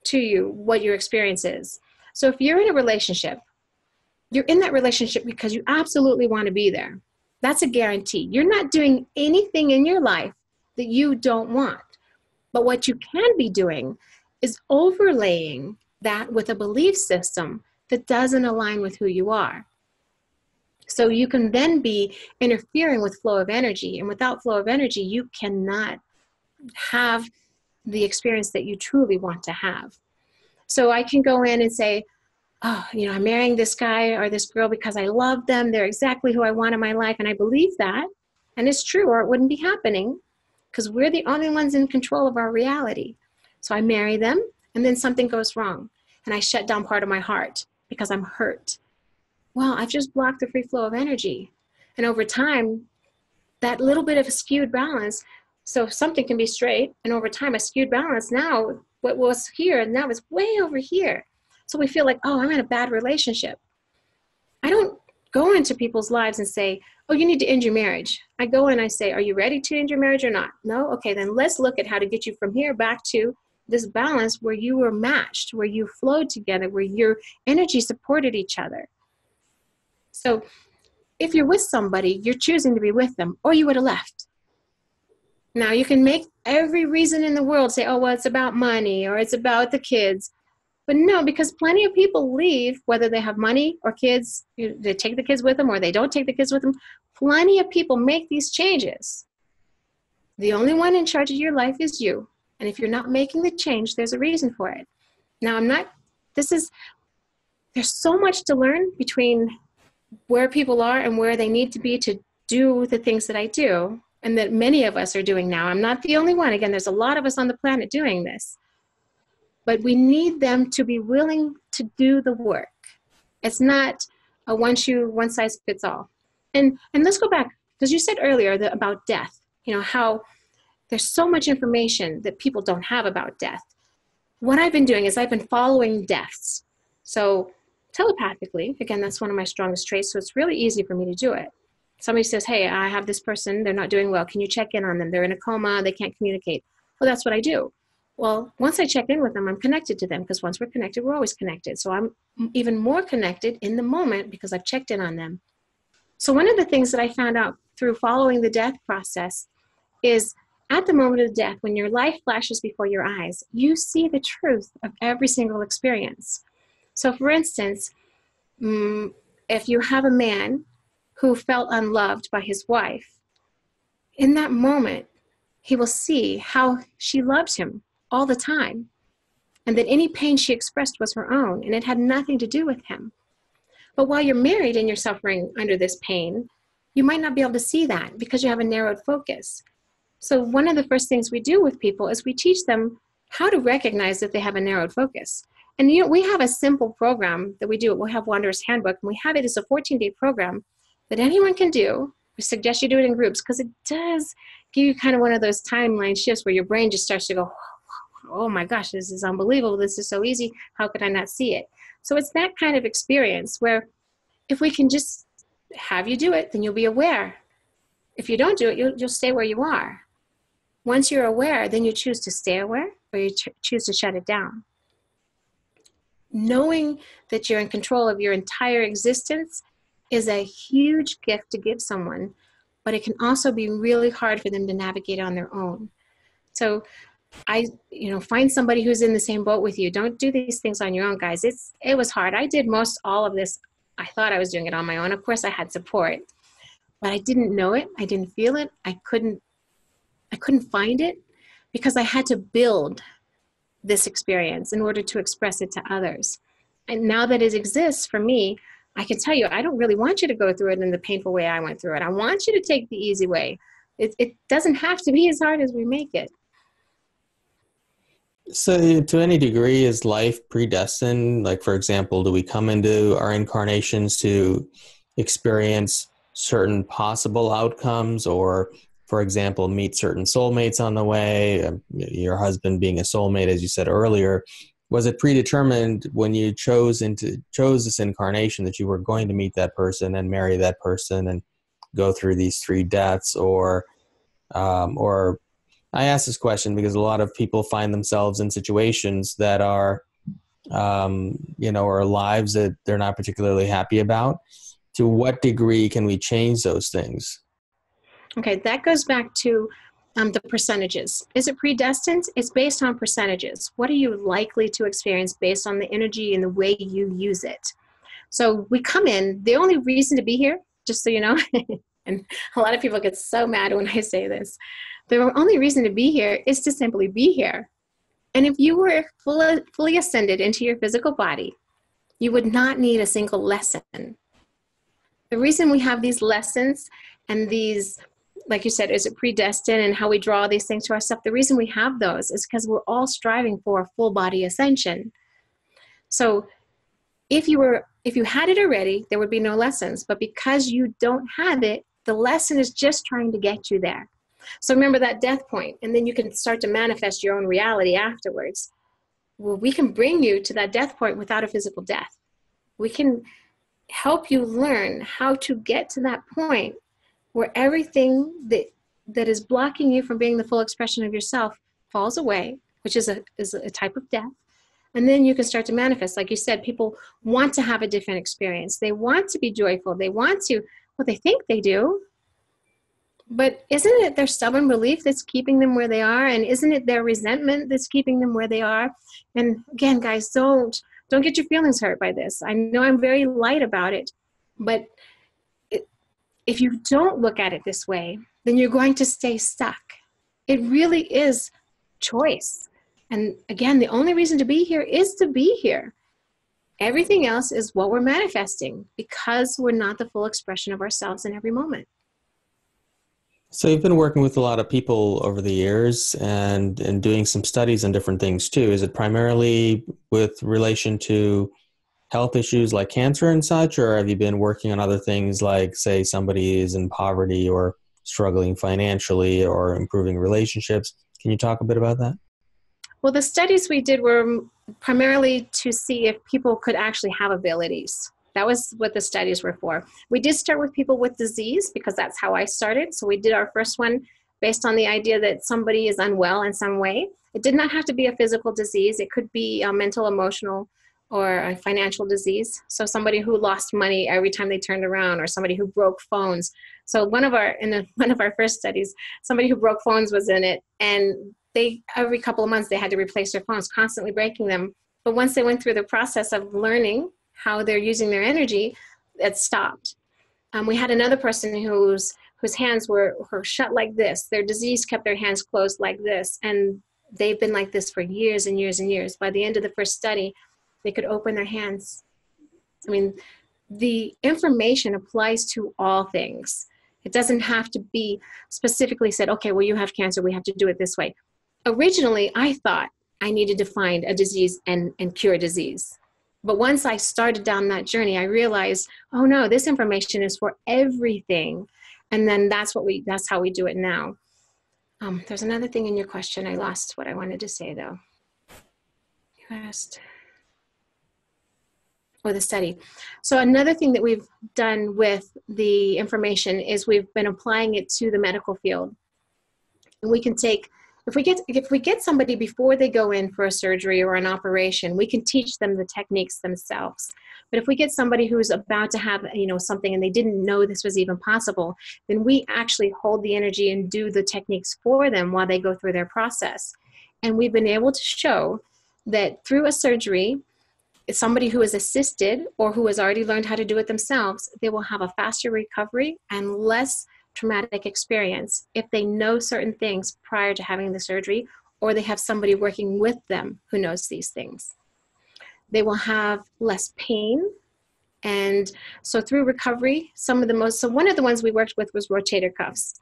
to you what your experience is. So if you're in a relationship, you're in that relationship because you absolutely want to be there. That's a guarantee. You're not doing anything in your life that you don't want. But what you can be doing is overlaying that with a belief system that doesn't align with who you are. So you can then be interfering with flow of energy. And without flow of energy, you cannot have the experience that you truly want to have. So I can go in and say, oh, I'm marrying this guy or this girl because I love them. They're exactly who I want in my life. And I believe that. And it's true, or it wouldn't be happening, because we're the only ones in control of our reality. So I marry them, and then something goes wrong. And I shut down part of my heart because I'm hurt. Well, I've just blocked the free flow of energy. And over time, that little bit of a skewed balance, so something can be straight, and over time, a skewed balance, now what was here, and now it's way over here. So we feel like, oh, I'm in a bad relationship. I don't go into people's lives and say, oh, you need to end your marriage. I go in and I say, are you ready to end your marriage or not? No? Okay, then let's look at how to get you from here back to this balance where you were matched, where you flowed together, where your energy supported each other. So if you're with somebody, you're choosing to be with them, or you would have left. Now, you can make every reason in the world say, oh, well, it's about money or it's about the kids. But no, because plenty of people leave, whether they have money or kids, they take the kids with them or they don't take the kids with them. Plenty of people make these changes. The only one in charge of your life is you. And if you're not making the change, there's a reason for it. Now, there's so much to learn between where people are and where they need to be to do the things that I do, and that many of us are doing now. I'm not the only one. Again, there's a lot of us on the planet doing this. But we need them to be willing to do the work. It's not a one size fits all. And let's go back, because you said earlier about death, how there's so much information that people don't have about death. What I've been doing is I've been following deaths. So telepathically, again, that's one of my strongest traits, so it's really easy for me to do it. Somebody says, hey, I have this person, they're not doing well. Can you check in on them? They're in a coma, they can't communicate. Well, that's what I do. Well, once I check in with them, I'm connected to them, because once we're connected, we're always connected. So I'm even more connected in the moment because I've checked in on them. So one of the things that I found out through following the death process is at the moment of death, when your life flashes before your eyes, you see the truth of every single experience. So for instance, if you have a man who felt unloved by his wife, in that moment, he will see how she loved him all the time, and that any pain she expressed was her own, and it had nothing to do with him. But while you're married and you're suffering under this pain, you might not be able to see that because you have a narrowed focus. So one of the first things we do with people is we teach them how to recognize that they have a narrowed focus. And we have a simple program that we do. We have Wanderer's Handbook, and we have it as a 14-day program that anyone can do. We suggest you do it in groups because it does give you kind of one of those timeline shifts where your brain just starts to go, oh my gosh, this is unbelievable. This is so easy. How could I not see it? So it's that kind of experience where if we can just have you do it, then you'll be aware. If you don't do it, you'll stay where you are. Once you're aware, then you choose to stay aware or you choose to shut it down. Knowing that you're in control of your entire existence is a huge gift to give someone, but it can also be really hard for them to navigate on their own. So find somebody who's in the same boat with you. Don't do these things on your own, guys. It was hard. I did all of this. I thought I was doing it on my own. Of course I had support, but I didn't know it. I didn't feel it. I couldn't find it because I had to build this experience in order to express it to others. And now that it exists for me, I can tell you, I don't really want you to go through it in the painful way I went through it. I want you to take the easy way. It doesn't have to be as hard as we make it. So to any degree, is life predestined? Like, for example, do we come into our incarnations to experience certain possible outcomes, or, for example, meet certain soulmates on the way? Your husband being a soulmate, as you said earlier, was it predetermined when you chose this incarnation that you were going to meet that person and marry that person and go through these 3 deaths? Or I ask this question because a lot of people find themselves in situations that are, or lives that they're not particularly happy about. To what degree can we change those things? Okay, that goes back to the percentages. Is it predestined? It's based on percentages. What are you likely to experience based on the energy and the way you use it? So we come in, the only reason to be here, just so you know, and a lot of people get so mad when I say this, the only reason to be here is to simply be here. And if you were fully ascended into your physical body, you would not need a single lesson. The reason we have these lessons and these, like you said, is it predestined and how we draw these things to ourselves? The reason we have those is because we're all striving for a full body ascension. So if you had it already, there would be no lessons. But because you don't have it, the lesson is just trying to get you there. So remember that death point, and then you can start to manifest your own reality afterwards. Well, we can bring you to that death point without a physical death. We can help you learn how to get to that point where everything that is blocking you from being the full expression of yourself falls away, which is a type of death. And then you can start to manifest. Like you said, people want to have a different experience. They want to be joyful. They think they do. But isn't it their stubborn belief that's keeping them where they are? And isn't it their resentment that's keeping them where they are? And again, guys, don't get your feelings hurt by this. I know I'm very light about it, but if you don't look at it this way, then you're going to stay stuck. It really is choice. And again, the only reason to be here is to be here. Everything else is what we're manifesting because we're not the full expression of ourselves in every moment. So you've been working with a lot of people over the years and doing some studies on different things too. Is it primarily with relation to health issues like cancer and such, or have you been working on other things like, say, somebody is in poverty or struggling financially or improving relationships? Can you talk a bit about that? Well, the studies we did were primarily to see if people could actually have abilities. That was what the studies were for. We did start with people with disease because that's how I started. So we did our first one based on the idea that somebody is unwell in some way. It did not have to be a physical disease. It could be a mental, emotional, or a financial disease. So somebody who lost money every time they turned around, or somebody who broke phones. So one of our first studies, somebody who broke phones was in it, and every couple of months they had to replace their phones, constantly breaking them. But once they went through the process of learning how they're using their energy, it stopped. We had another person whose hands were shut like this. Their disease kept their hands closed like this, and they've been like this for years and years and years. By the end of the first study, they could open their hands. I mean, the information applies to all things. It doesn't have to be specifically said, okay, well, you have cancer, we have to do it this way. Originally, I thought I needed to find a disease and cure a disease. But once I started down that journey, I realized, oh no, this information is for everything. And then that's how we do it now. There's another thing in your question. I lost what I wanted to say though. You asked, the study. So another thing that we've done with the information is we've been applying it to the medical field. And we can take, if we get somebody before they go in for a surgery or an operation, we can teach them the techniques themselves. But if we get somebody who's about to have, something and they didn't know this was even possible, then we actually hold the energy and do the techniques for them while they go through their process. And we've been able to show that through a surgery, somebody who is assisted or who has already learned how to do it themselves, they will have a faster recovery and less traumatic experience if they know certain things prior to having the surgery, or they have somebody working with them who knows these things. They will have less pain. And so through recovery, so one of the ones we worked with was rotator cuffs.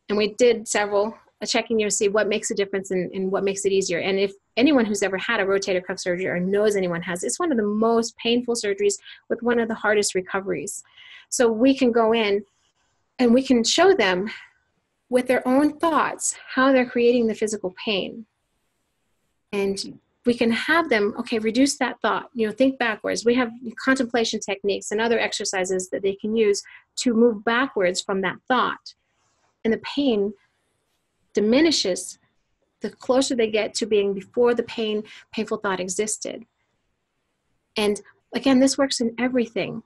And we did several checking to see what makes a difference and what makes it easier. And if anyone who's ever had a rotator cuff surgery or knows anyone has, it's one of the most painful surgeries with one of the hardest recoveries. So we can go in and we can show them with their own thoughts how they're creating the physical pain. And we can have them, reduce that thought, think backwards. We have contemplation techniques and other exercises that they can use to move backwards from that thought. And the pain diminishes the closer they get to being before the painful thought existed. And again, this works in everything.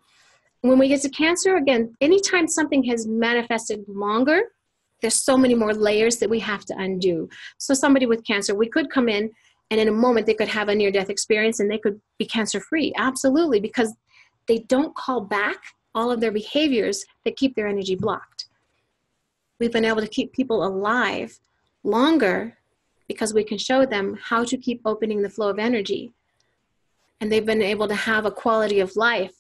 When we get to cancer, again, anytime something has manifested longer, there's so many more layers that we have to undo. So somebody with cancer, we could come in and in a moment they could have a near-death experience and they could be cancer-free. Absolutely, because they don't call back all of their behaviors that keep their energy blocked. We've been able to keep people alive longer because we can show them how to keep opening the flow of energy. And they've been able to have a quality of life,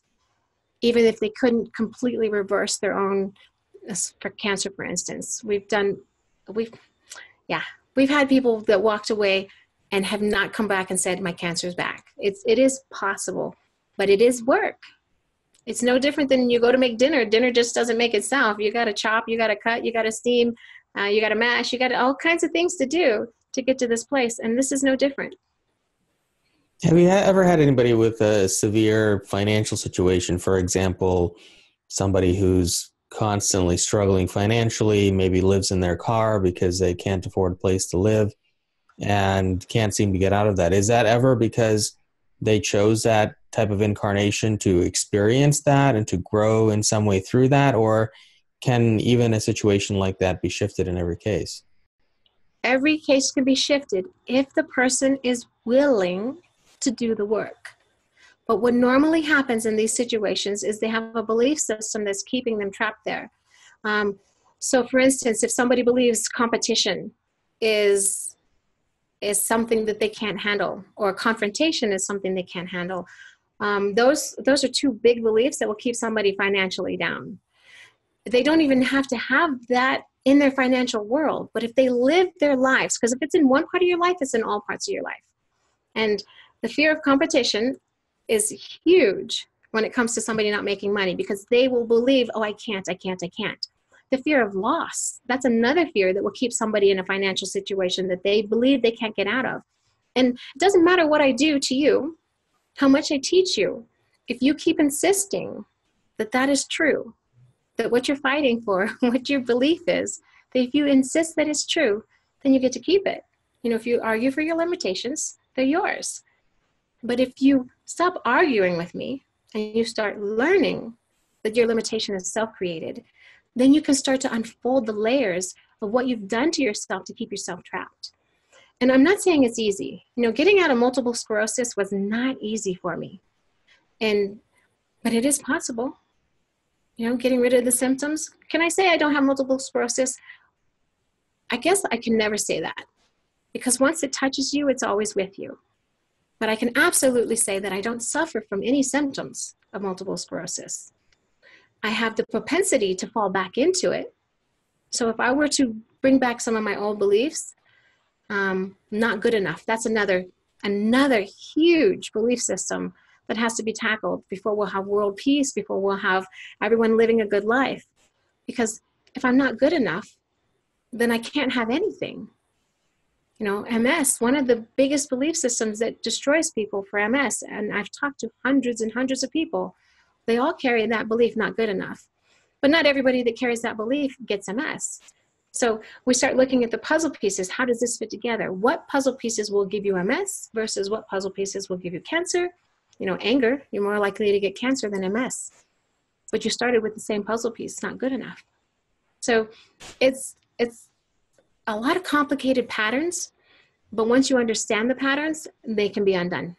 even if they couldn't completely reverse their own, for cancer, for instance. We've had people that walked away and have not come back and said, my cancer's back. It is possible, but it is work. It's no different than you go to make dinner. Dinner just doesn't make itself. You got to chop, you got to cut, you got to steam, you got to mash, you got all kinds of things to do to get to this place. And this is no different. Have you ever had anybody with a severe financial situation? For example, somebody who's constantly struggling financially, maybe lives in their car because they can't afford a place to live and can't seem to get out of that. Is that ever because they chose that type of incarnation to experience that and to grow in some way through that? Or can even a situation like that be shifted in every case? Every case can be shifted if the person is willing to do the work. But what normally happens in these situations is they have a belief system that's keeping them trapped there. So for instance, if somebody believes competition is something that they can't handle, or confrontation is something they can't handle, those are two big beliefs that will keep somebody financially down. They don't even have to have that in their financial world, but if they live their lives, because if it's in one part of your life, it's in all parts of your life. And the fear of competition is huge when it comes to somebody not making money, because they will believe, I can't. The fear of loss, that's another fear that will keep somebody in a financial situation that they believe they can't get out of. And it doesn't matter what I do to you, how much I teach you, if you keep insisting that that is true, that what you're fighting for, what your belief is, that if you insist that it's true, then you get to keep it. If you argue for your limitations, they're yours. But if you stop arguing with me and you start learning that your limitation is self-created, then you can start to unfold the layers of what you've done to yourself to keep yourself trapped. And I'm not saying it's easy. Getting out of multiple sclerosis was not easy for me. But it is possible. Getting rid of the symptoms. Can I say I don't have multiple sclerosis? I guess I can never say that, because once it touches you, it's always with you. But I can absolutely say that I don't suffer from any symptoms of multiple sclerosis. I have the propensity to fall back into it. So if I were to bring back some of my old beliefs, not good enough. That's another another huge belief system that has to be tackled before we'll have world peace, before we'll have everyone living a good life. Because if I'm not good enough, then I can't have anything. You know, MS, one of the biggest belief systems that destroys people for MS, and I've talked to hundreds and hundreds of people, they all carry that belief, not good enough. But not everybody that carries that belief gets MS. So we start looking at the puzzle pieces. How does this fit together? What puzzle pieces will give you MS versus what puzzle pieces will give you cancer? You know, anger, you're more likely to get cancer than MS. But you started with the same puzzle piece, not good enough. So it's a lot of complicated patterns, but once you understand the patterns, they can be undone.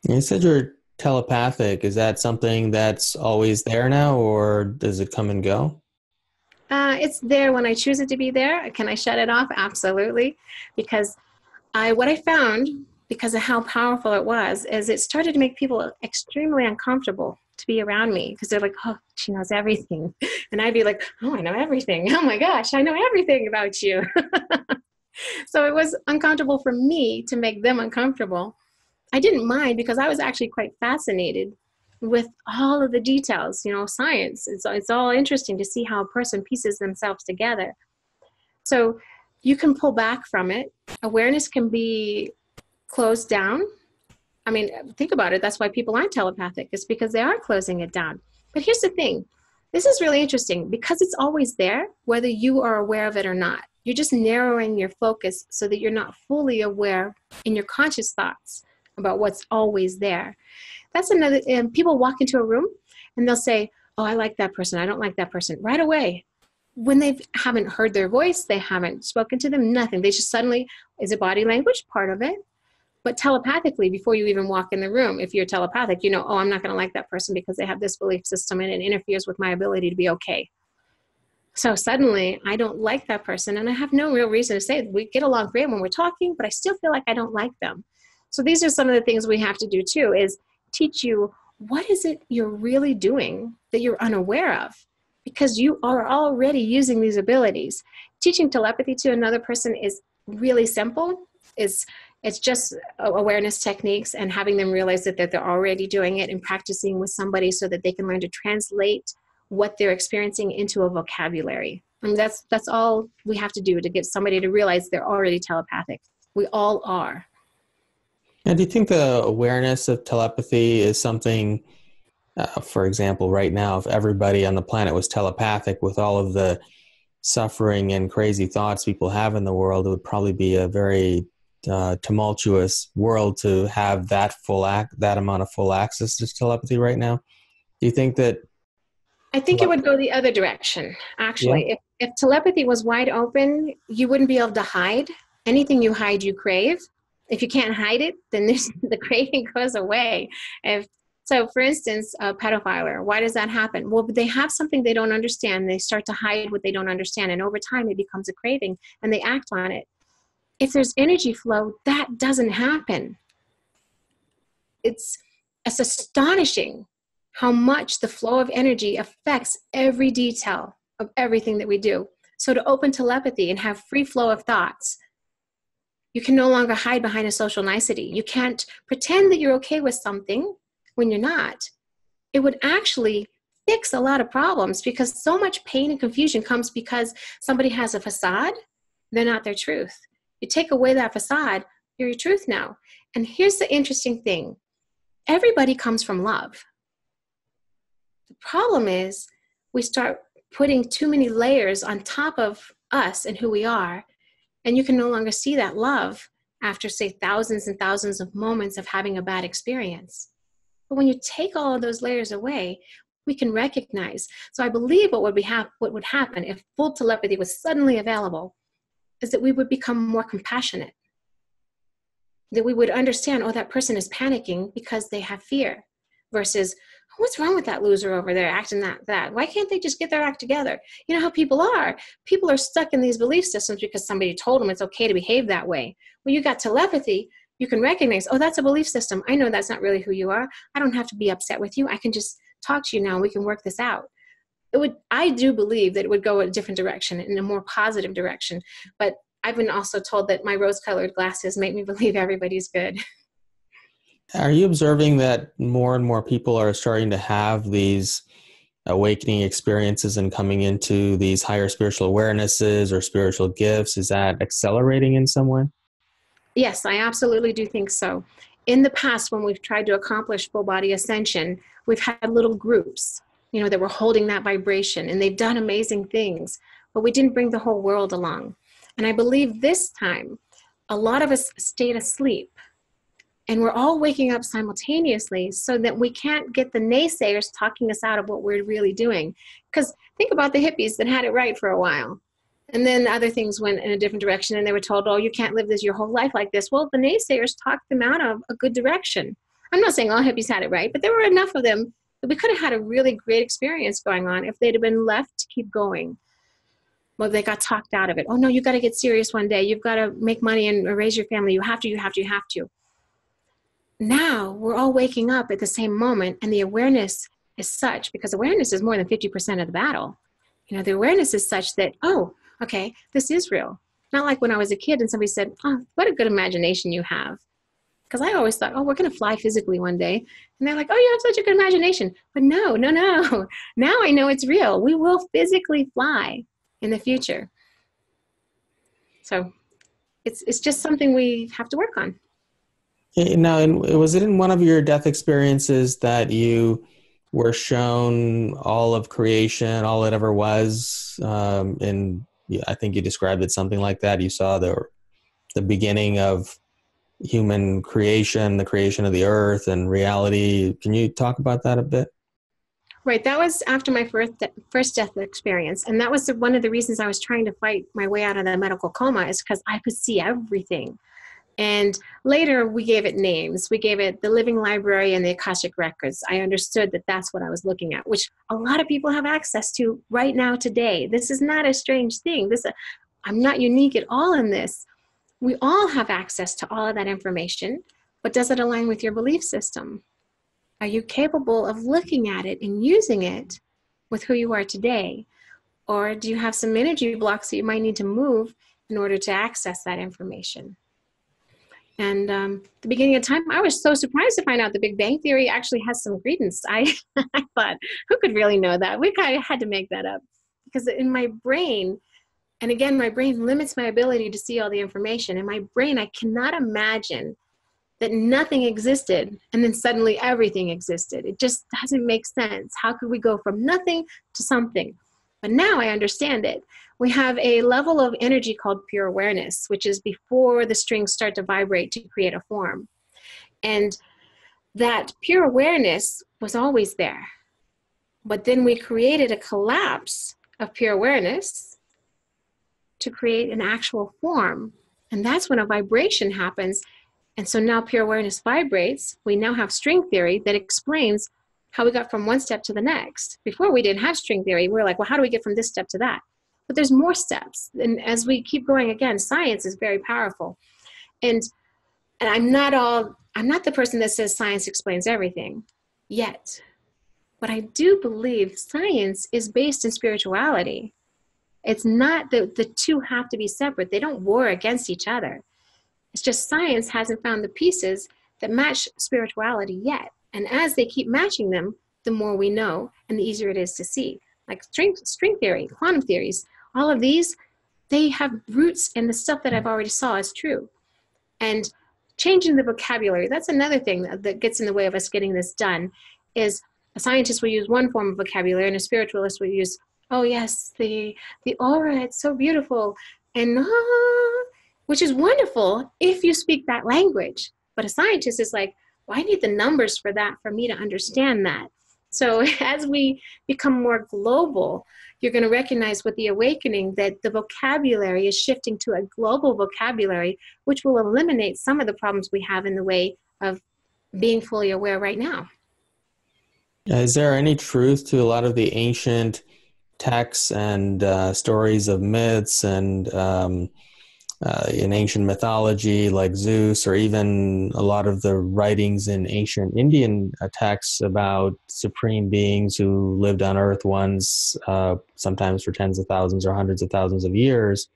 You said you're telepathic. Is that something that's always there now, or does it come and go? It's there when I choose it to be there. Can I shut it off? Absolutely. Because what I found, because of how powerful it was, is it started to make people extremely uncomfortable to be around me, because they're like, oh, she knows everything. And I'd be like, oh, I know everything. Oh my gosh, I know everything about you. So it was uncomfortable for me to make them uncomfortable. I didn't mind, because I was actually quite fascinated with all of the details, you know, science. It's all interesting to see how a person pieces themselves together. So you can pull back from it. Awareness can be closed down. I mean, think about it. That's why people aren't telepathic. It's because they are closing it down. But here's the thing. This is really interesting, because it's always there, whether you are aware of it or not. You're just narrowing your focus so that you're not fully aware in your conscious thoughts about what's always there. That's another, people walk into a room and they'll say, oh, I like that person. I don't like that person, right away. When they haven't heard their voice, they haven't spoken to them, nothing. They just suddenly, is it body language? Part of it. But telepathically, before you even walk in the room, if you're telepathic, you know, oh, I'm not going to like that person because they have this belief system and it interferes with my ability to be okay. So suddenly I don't like that person, and I have no real reason to say it. We get along great when we're talking, but I still feel like I don't like them. So these are some of the things we have to do too, is teach you what is it you're really doing that you're unaware of, because you are already using these abilities. Teaching telepathy to another person is really simple. It's just awareness techniques and having them realize that they're already doing it, and practicing with somebody so that they can learn to translate what they're experiencing into a vocabulary. And that's all we have to do to get somebody to realize they're already telepathic. We all are. And do you think the awareness of telepathy is something, for example, right now, if everybody on the planet was telepathic, with all of the suffering and crazy thoughts people have in the world, it would probably be a very tumultuous world to have that amount of full access to telepathy right now? Do you think that? I think it would go the other direction, actually. Yeah. If telepathy was wide open, you wouldn't be able to hide. Anything you hide, you crave. If you can't hide it, then the craving goes away. So, for instance, a pedophiler, why does that happen? Well, they have something they don't understand. They start to hide what they don't understand. And over time, it becomes a craving, and they act on it. If there's energy flow, that doesn't happen. It's astonishing how much the flow of energy affects every detail of everything that we do. So to open telepathy and have free flow of thoughts, you can no longer hide behind a social nicety. You can't pretend that you're okay with something when you're not. It would actually fix a lot of problems, because so much pain and confusion comes because somebody has a facade. They're not their truth. You take away that facade, you're your truth now. And here's the interesting thing. Everybody comes from love. The problem is we start putting too many layers on top of us and who we are, and you can no longer see that love after, say, thousands and thousands of moments of having a bad experience. But when you take all of those layers away, we can recognize. So I believe what would happen if full telepathy was suddenly available is that we would become more compassionate. That we would understand, oh, that person is panicking because they have fear, versus, what's wrong with that loser over there acting that? Why can't they just get their act together? You know how people are. People are stuck in these belief systems because somebody told them it's okay to behave that way. When you got telepathy, you can recognize, oh, that's a belief system. I know that's not really who you are. I don't have to be upset with you. I can just talk to you now and we can work this out. I do believe that it would go a different direction, in a more positive direction. But I've been also told that my rose-colored glasses make me believe everybody's good. Are you observing that more and more people are starting to have these awakening experiences and coming into these higher spiritual awarenesses or spiritual gifts? Is that accelerating in some way? Yes, I absolutely do think so. In the past, when we've tried to accomplish full body ascension, we've had little groups, that were holding that vibration, and they've done amazing things, but we didn't bring the whole world along. And I believe this time, a lot of us stayed asleep, and we're all waking up simultaneously so that we can't get the naysayers talking us out of what we're really doing. Because think about the hippies that had it right for a while. And then other things went in a different direction, and they were told, oh, you can't live this your whole life like this. Well, the naysayers talked them out of a good direction. I'm not saying all hippies had it right, but there were enough of them that we could have had a really great experience going on if they'd have been left to keep going. Well, they got talked out of it. Oh, no, you got to get serious one day. You've got to make money and raise your family. You have to. Now we're all waking up at the same moment, and the awareness is such, because awareness is more than 50% of the battle. The awareness is such that, oh, okay, this is real. Not like when I was a kid and somebody said, oh, what a good imagination you have. Because I always thought, oh, we're going to fly physically one day. And they're like, oh, you have such a good imagination. But no. Now I know it's real. We will physically fly in the future. So it's just something we have to work on. Now, was it in one of your death experiences that you were shown all of creation, all it ever was? I think you described it something like that. You saw the beginning of human creation, the creation of the earth and reality. Can you talk about that a bit? Right. That was after my first death experience. And that was one of the reasons I was trying to fight my way out of the medical coma, is because I could see everything. And later we gave it names. We gave it the living library and the Akashic records. I understood that that's what I was looking at, which a lot of people have access to right now today. This is not a strange thing. I'm not unique at all in this. We all have access to all of that information, but does it align with your belief system? Are you capable of looking at it and using it with who you are today? Or do you have some energy blocks that you might need to move in order to access that information? And the beginning of time, I was so surprised to find out the Big Bang Theory actually has some credence. I thought, who could really know that? We kind of had to make that up. Because in my brain, and again, my brain limits my ability to see all the information. In my brain, I cannot imagine that nothing existed and then suddenly everything existed. It just doesn't make sense. How could we go from nothing to something? But now I understand it. We have a level of energy called pure awareness, which is before the strings start to vibrate to create a form. And that pure awareness was always there. But then we created a collapse of pure awareness to create an actual form. And that's when a vibration happens. And so now pure awareness vibrates. We now have string theory that explains how we got from one step to the next. Before we didn't have string theory. We were like, well, how do we get from this step to that? But there's more steps. And as we keep going, again, science is very powerful. And I'm not the person that says science explains everything yet. But I do believe science is based in spirituality. It's not that the two have to be separate. They don't war against each other. It's just science hasn't found the pieces that match spirituality yet. And as they keep matching them, the more we know and the easier it is to see. Like string theory, quantum theories, all of these, they have roots in the stuff that I've already saw is true. And changing the vocabulary, that's another thing that gets in the way of us getting this done, is a scientist will use one form of vocabulary and a spiritualist will use, oh yes, the aura, it's so beautiful, and which is wonderful if you speak that language. But a scientist is like, well, I need the numbers for that for me to understand that. So as we become more global, you're going to recognize with the awakening that the vocabulary is shifting to a global vocabulary, which will eliminate some of the problems we have in the way of being fully aware right now. Is there any truth to a lot of the ancient texts and stories of myths and in ancient mythology like Zeus, or even a lot of the writings in ancient Indian texts about supreme beings who lived on earth once, sometimes for tens of thousands or hundreds of thousands of years,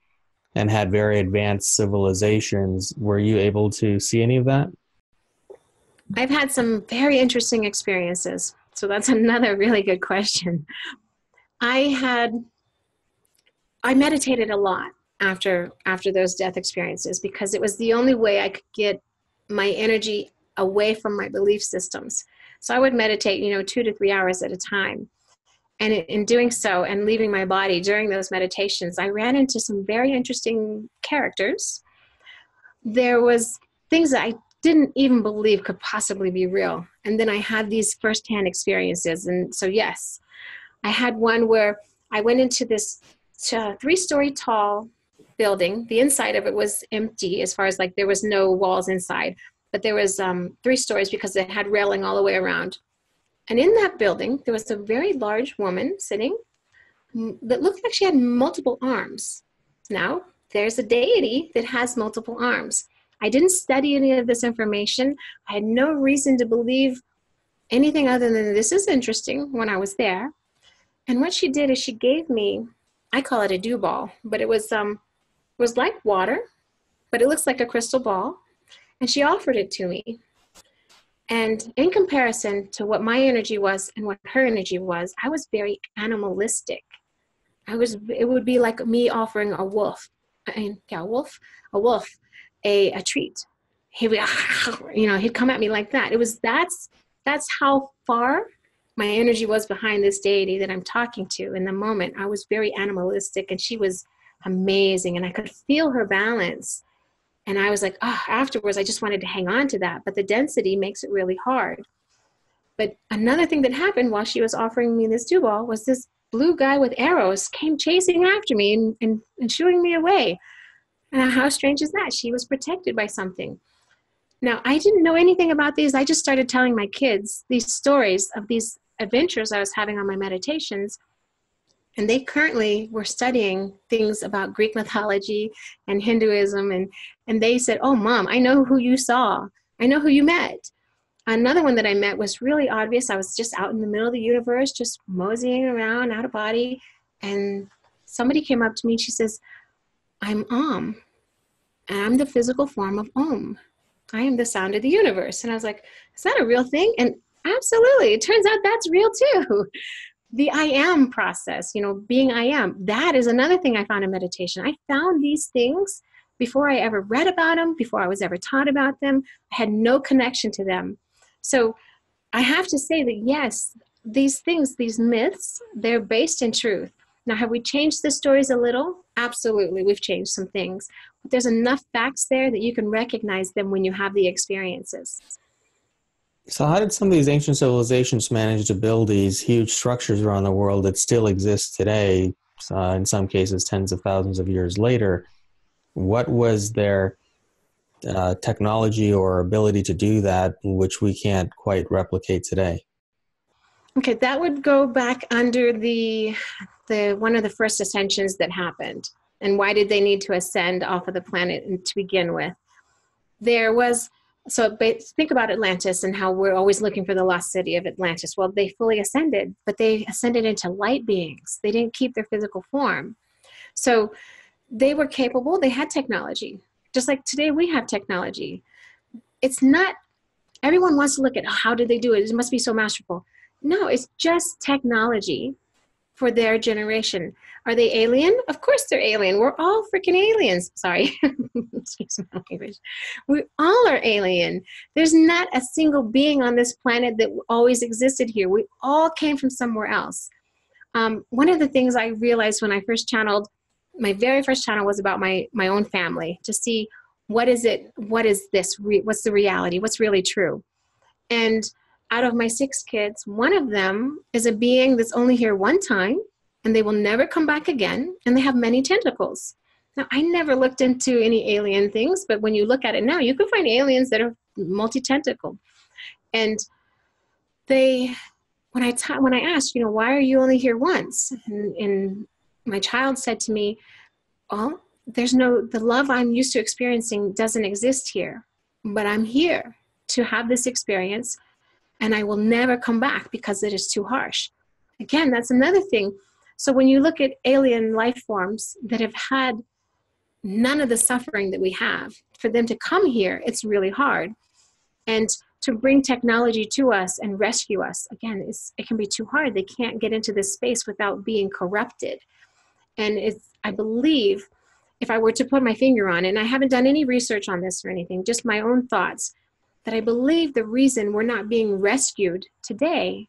and had very advanced civilizations. Were you able to see any of that? I've had some very interesting experiences. So that's another really good question. I meditated a lot after those death experiences because it was the only way I could get my energy away from my belief systems. So I would meditate, 2 to 3 hours at a time. And in doing so and leaving my body during those meditations, I ran into some very interesting characters. There was things that I didn't even believe could possibly be real. And then I had these firsthand experiences. And so, yes, I had one where I went into this 3-story tall building. The inside of it was empty as far as like there was no walls inside, but there was 3 stories because it had railing all the way around. And in that building, there was a very large woman sitting that looked like she had multiple arms. Now, there's a deity that has multiple arms. I didn't study any of this information. I had no reason to believe anything other than this is interesting when I was there. And what she did is she gave me, I call it a dew ball, but it was like water, but it looks like a crystal ball. And she offered it to me. And in comparison to what my energy was and what her energy was, I was very animalistic. It would be like me offering a wolf a treat. He'd come at me like that. That's how far my energy was behind this deity that I'm talking to. In the moment, I was very animalistic, and she was amazing, and I could feel her balance. And I was like, afterwards, I just wanted to hang on to that. But the density makes it really hard. But another thing that happened while she was offering me this dew ball was this blue guy with arrows came chasing after me and shooing me away. And how strange is that? She was protected by something. Now, I didn't know anything about these. I just started telling my kids these stories of these adventures I was having on my meditations. And they currently were studying things about Greek mythology and Hinduism. And they said, "Oh, Mom, I know who you saw. I know who you met." Another one that I met was really obvious. I was just out in the middle of the universe, just moseying around, out of body. And somebody came up to me and she says, "I'm Om, and I'm the physical form of Om. I am the sound of the universe." And I was like, "Is that a real thing?" And absolutely. It turns out that's real too. The I am process, being I am, that is another thing I found in meditation. I found these things before I ever read about them, before I was ever taught about them. I had no connection to them. So I have to say that, yes, these things, these myths, they're based in truth. Now, have we changed the stories a little? Absolutely, we've changed some things. But there's enough facts there that you can recognize them when you have the experiences. So how did some of these ancient civilizations manage to build these huge structures around the world that still exist today, in some cases tens of thousands of years later? What was their technology or ability to do that, which we can't quite replicate today? Okay, that would go back under the one of the first ascensions that happened. And why did they need to ascend off of the planet to begin with? So think about Atlantis and how we're always looking for the lost city of Atlantis. Well, they fully ascended, but they ascended into light beings. They didn't keep their physical form. So they were capable. They had technology. Just like today we have technology. It's not, everyone wants to look at how did they do it? It must be so masterful. No, it's just technology for their generation. Are they alien? Of course they're alien. We're all freaking aliens. Sorry. Excuse my language. We all are alien. There's not a single being on this planet that always existed here. We all came from somewhere else. One of the things I realized when I first channeled, my very first channel was about my own family, to see what is this, what's the reality, what's really true. And out of my 6 kids, one of them is a being that's only here one time, and they will never come back again, and they have many tentacles. Now, I never looked into any alien things, but when you look at it now, you can find aliens that are multi-tentacled. And when I asked, why are you only here once? And my child said to me, "Well, the love I'm used to experiencing doesn't exist here, but I'm here to have this experience, and I will never come back because it is too harsh." Again, that's another thing. So when you look at alien life forms that have had none of the suffering that we have. For them to come here, it's really hard. And to bring technology to us and rescue us, again, it can be too hard. They can't get into this space without being corrupted. And I believe, if I were to put my finger on it, and I haven't done any research on this or anything, just my own thoughts, that I believe the reason we're not being rescued today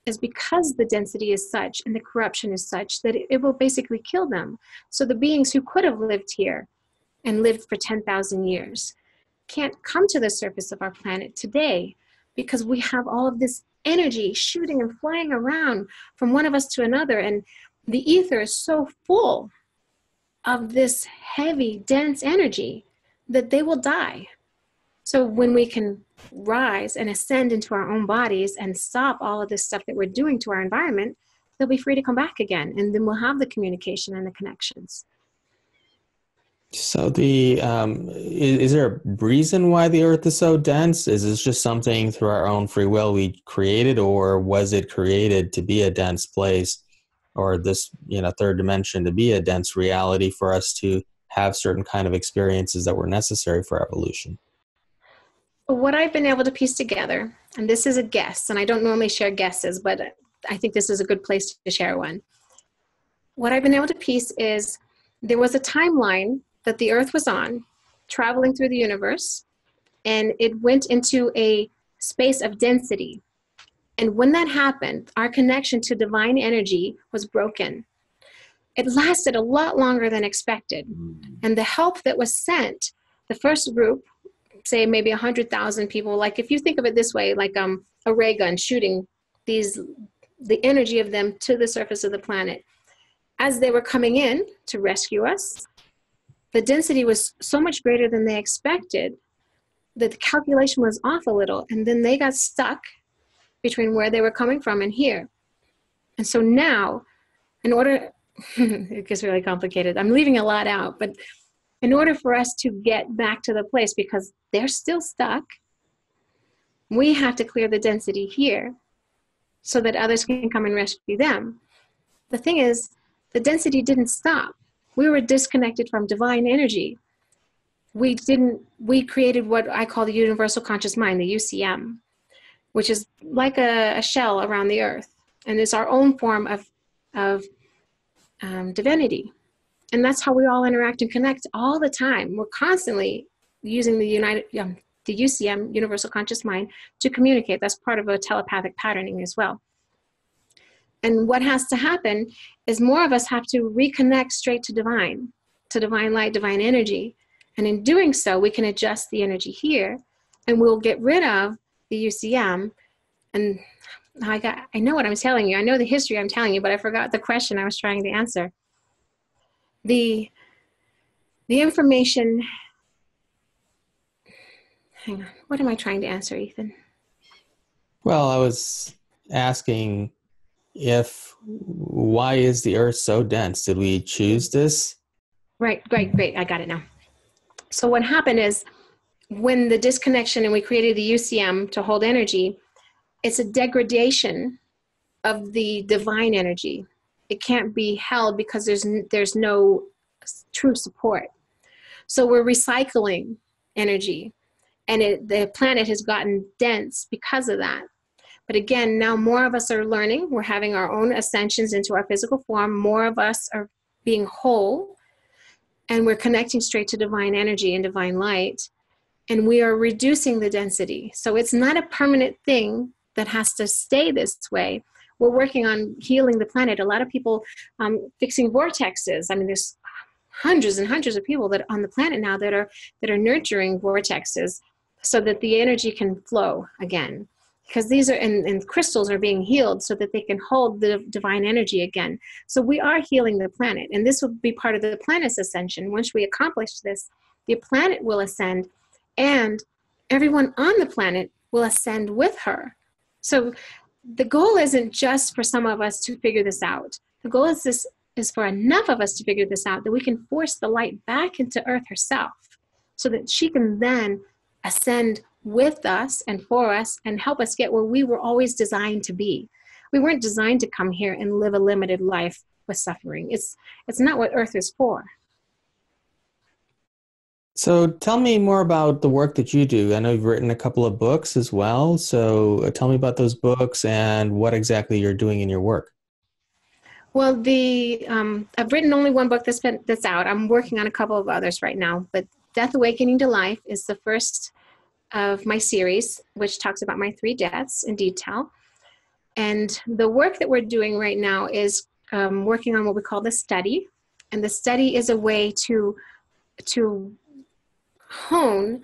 is because the density is such and the corruption is such that it will basically kill them. So the beings who could have lived here and lived for 10,000 years can't come to the surface of our planet today because we have all of this energy shooting and flying around from one of us to another. And the ether is so full of this heavy, dense energy that they will die. So when we can rise and ascend into our own bodies and stop all of this stuff that we're doing to our environment, they'll be free to come back again. And then we'll have the communication and the connections. So is there a reason why the Earth is so dense? Is this just something through our own free will we created, or was it created to be a dense place, or this third dimension to be a dense reality for us to have certain kind of experiences that were necessary for evolution? What I've been able to piece together, and this is a guess, and I don't normally share guesses, but I think this is a good place to share one. What I've been able to piece is there was a timeline that the Earth was on, traveling through the universe, and it went into a space of density. And when that happened, our connection to divine energy was broken. It lasted a lot longer than expected. And the help that was sent, the first group, say maybe 100,000 people, like if you think of it this way, like a ray gun shooting the energy of them to the surface of the planet. As they were coming in to rescue us, the density was so much greater than they expected that the calculation was off a little, and then they got stuck between where they were coming from and here. And so now, in order, it gets really complicated. I'm leaving a lot out, but in order for us to get back to the place, because they're still stuck, we have to clear the density here so that others can come and rescue them. The thing is, the density didn't stop. We were disconnected from divine energy. We created what I call the universal conscious mind, the UCM, which is like a shell around the earth, and is our own form of divinity. And that's how we all interact and connect all the time. We're constantly using the UCM, universal conscious mind, to communicate. That's part of a telepathic patterning as well. And what has to happen is more of us have to reconnect straight to divine light, divine energy. And in doing so, we can adjust the energy here, and we'll get rid of the UCM. And I know what I'm telling you. I know the history I'm telling you, but I forgot the question I was trying to answer. The information, hang on, what am I trying to answer, Ethan? Well, I was asking why is the Earth so dense? Did we choose this? Right, great. I got it now. So what happened is when the disconnection and we created the UCM to hold energy, it's a degradation of the divine energy. It can't be held because there's no true support. So we're recycling energy, and the planet has gotten dense because of that. But again, now more of us are learning. We're having our own ascensions into our physical form. More of us are being whole, and we're connecting straight to divine energy and divine light, and we are reducing the density. So it's not a permanent thing that has to stay this way. We're working on healing the planet. A lot of people fixing vortexes. I mean, there's hundreds and hundreds of people that on the planet now that are nurturing vortexes so that the energy can flow again. Because these are, and crystals are being healed so that they can hold the divine energy again. So we are healing the planet, and this will be part of the planet's ascension. Once we accomplish this, the planet will ascend, and everyone on the planet will ascend with her. So the goal isn't just for some of us to figure this out. The goal is for enough of us to figure this out that we can force the light back into Earth herself so that she can then ascend with us and for us and help us get where we were always designed to be. We weren't designed to come here and live a limited life with suffering. It's not what Earth is for. So tell me more about the work that you do. I know you've written a couple of books as well. So tell me about those books and what exactly you're doing in your work. Well, the I've written only one book that's out. I'm working on a couple of others right now, but Death Awakening to Life is the first of my series, which talks about my three deaths in detail. And the work that we're doing right now is working on what we call the study. And the study is a way to hone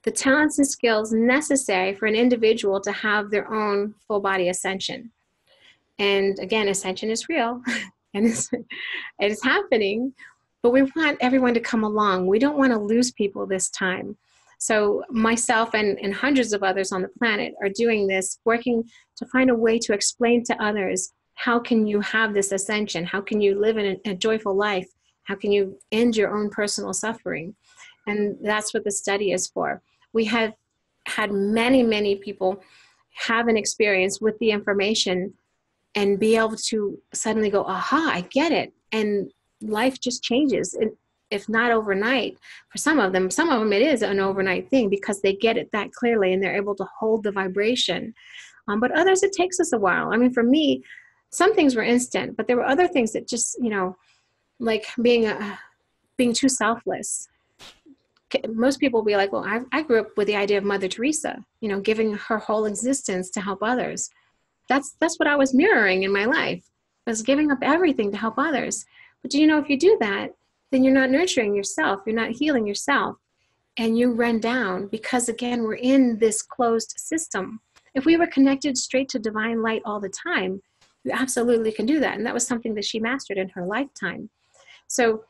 the talents and skills necessary for an individual to have their own full body ascension. And again, ascension is real and it is happening, but we want everyone to come along. We don't want to lose people this time. So myself and hundreds of others on the planet are doing this, working to find a way to explain to others, how can you have this ascension? How can you live in a joyful life? How can you end your own personal suffering? And that's what the study is for. We have had many, many people have an experience with the information and be able to suddenly go, aha, I get it. And life just changes. And if not overnight, for some of them it is an overnight thing because they get it that clearly and they're able to hold the vibration. But others, it takes us a while. I mean, for me, some things were instant, but there were other things that just, like being too selfless. Most people will be like, well, I grew up with the idea of Mother Teresa, giving her whole existence to help others. That's what I was mirroring in my life. I was giving up everything to help others. But if you do that, then you're not nurturing yourself. You're not healing yourself. And you run down because, again, we're in this closed system. If we were connected straight to divine light all the time, we absolutely can do that. And that was something that she mastered in her lifetime. So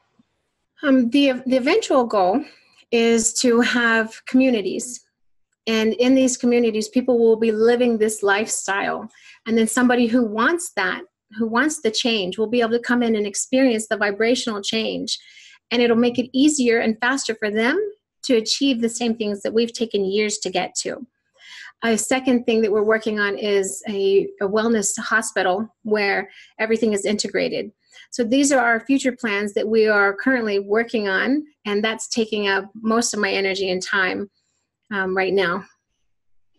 the eventual goal is to have communities. And in these communities, people will be living this lifestyle. And then somebody who wants that, who wants the change, will be able to come in and experience the vibrational change. And it'll make it easier and faster for them to achieve the same things that we've taken years to get to. A second thing that we're working on is a wellness hospital where everything is integrated. So these are our future plans that we are currently working on, and that's taking up most of my energy and time right now.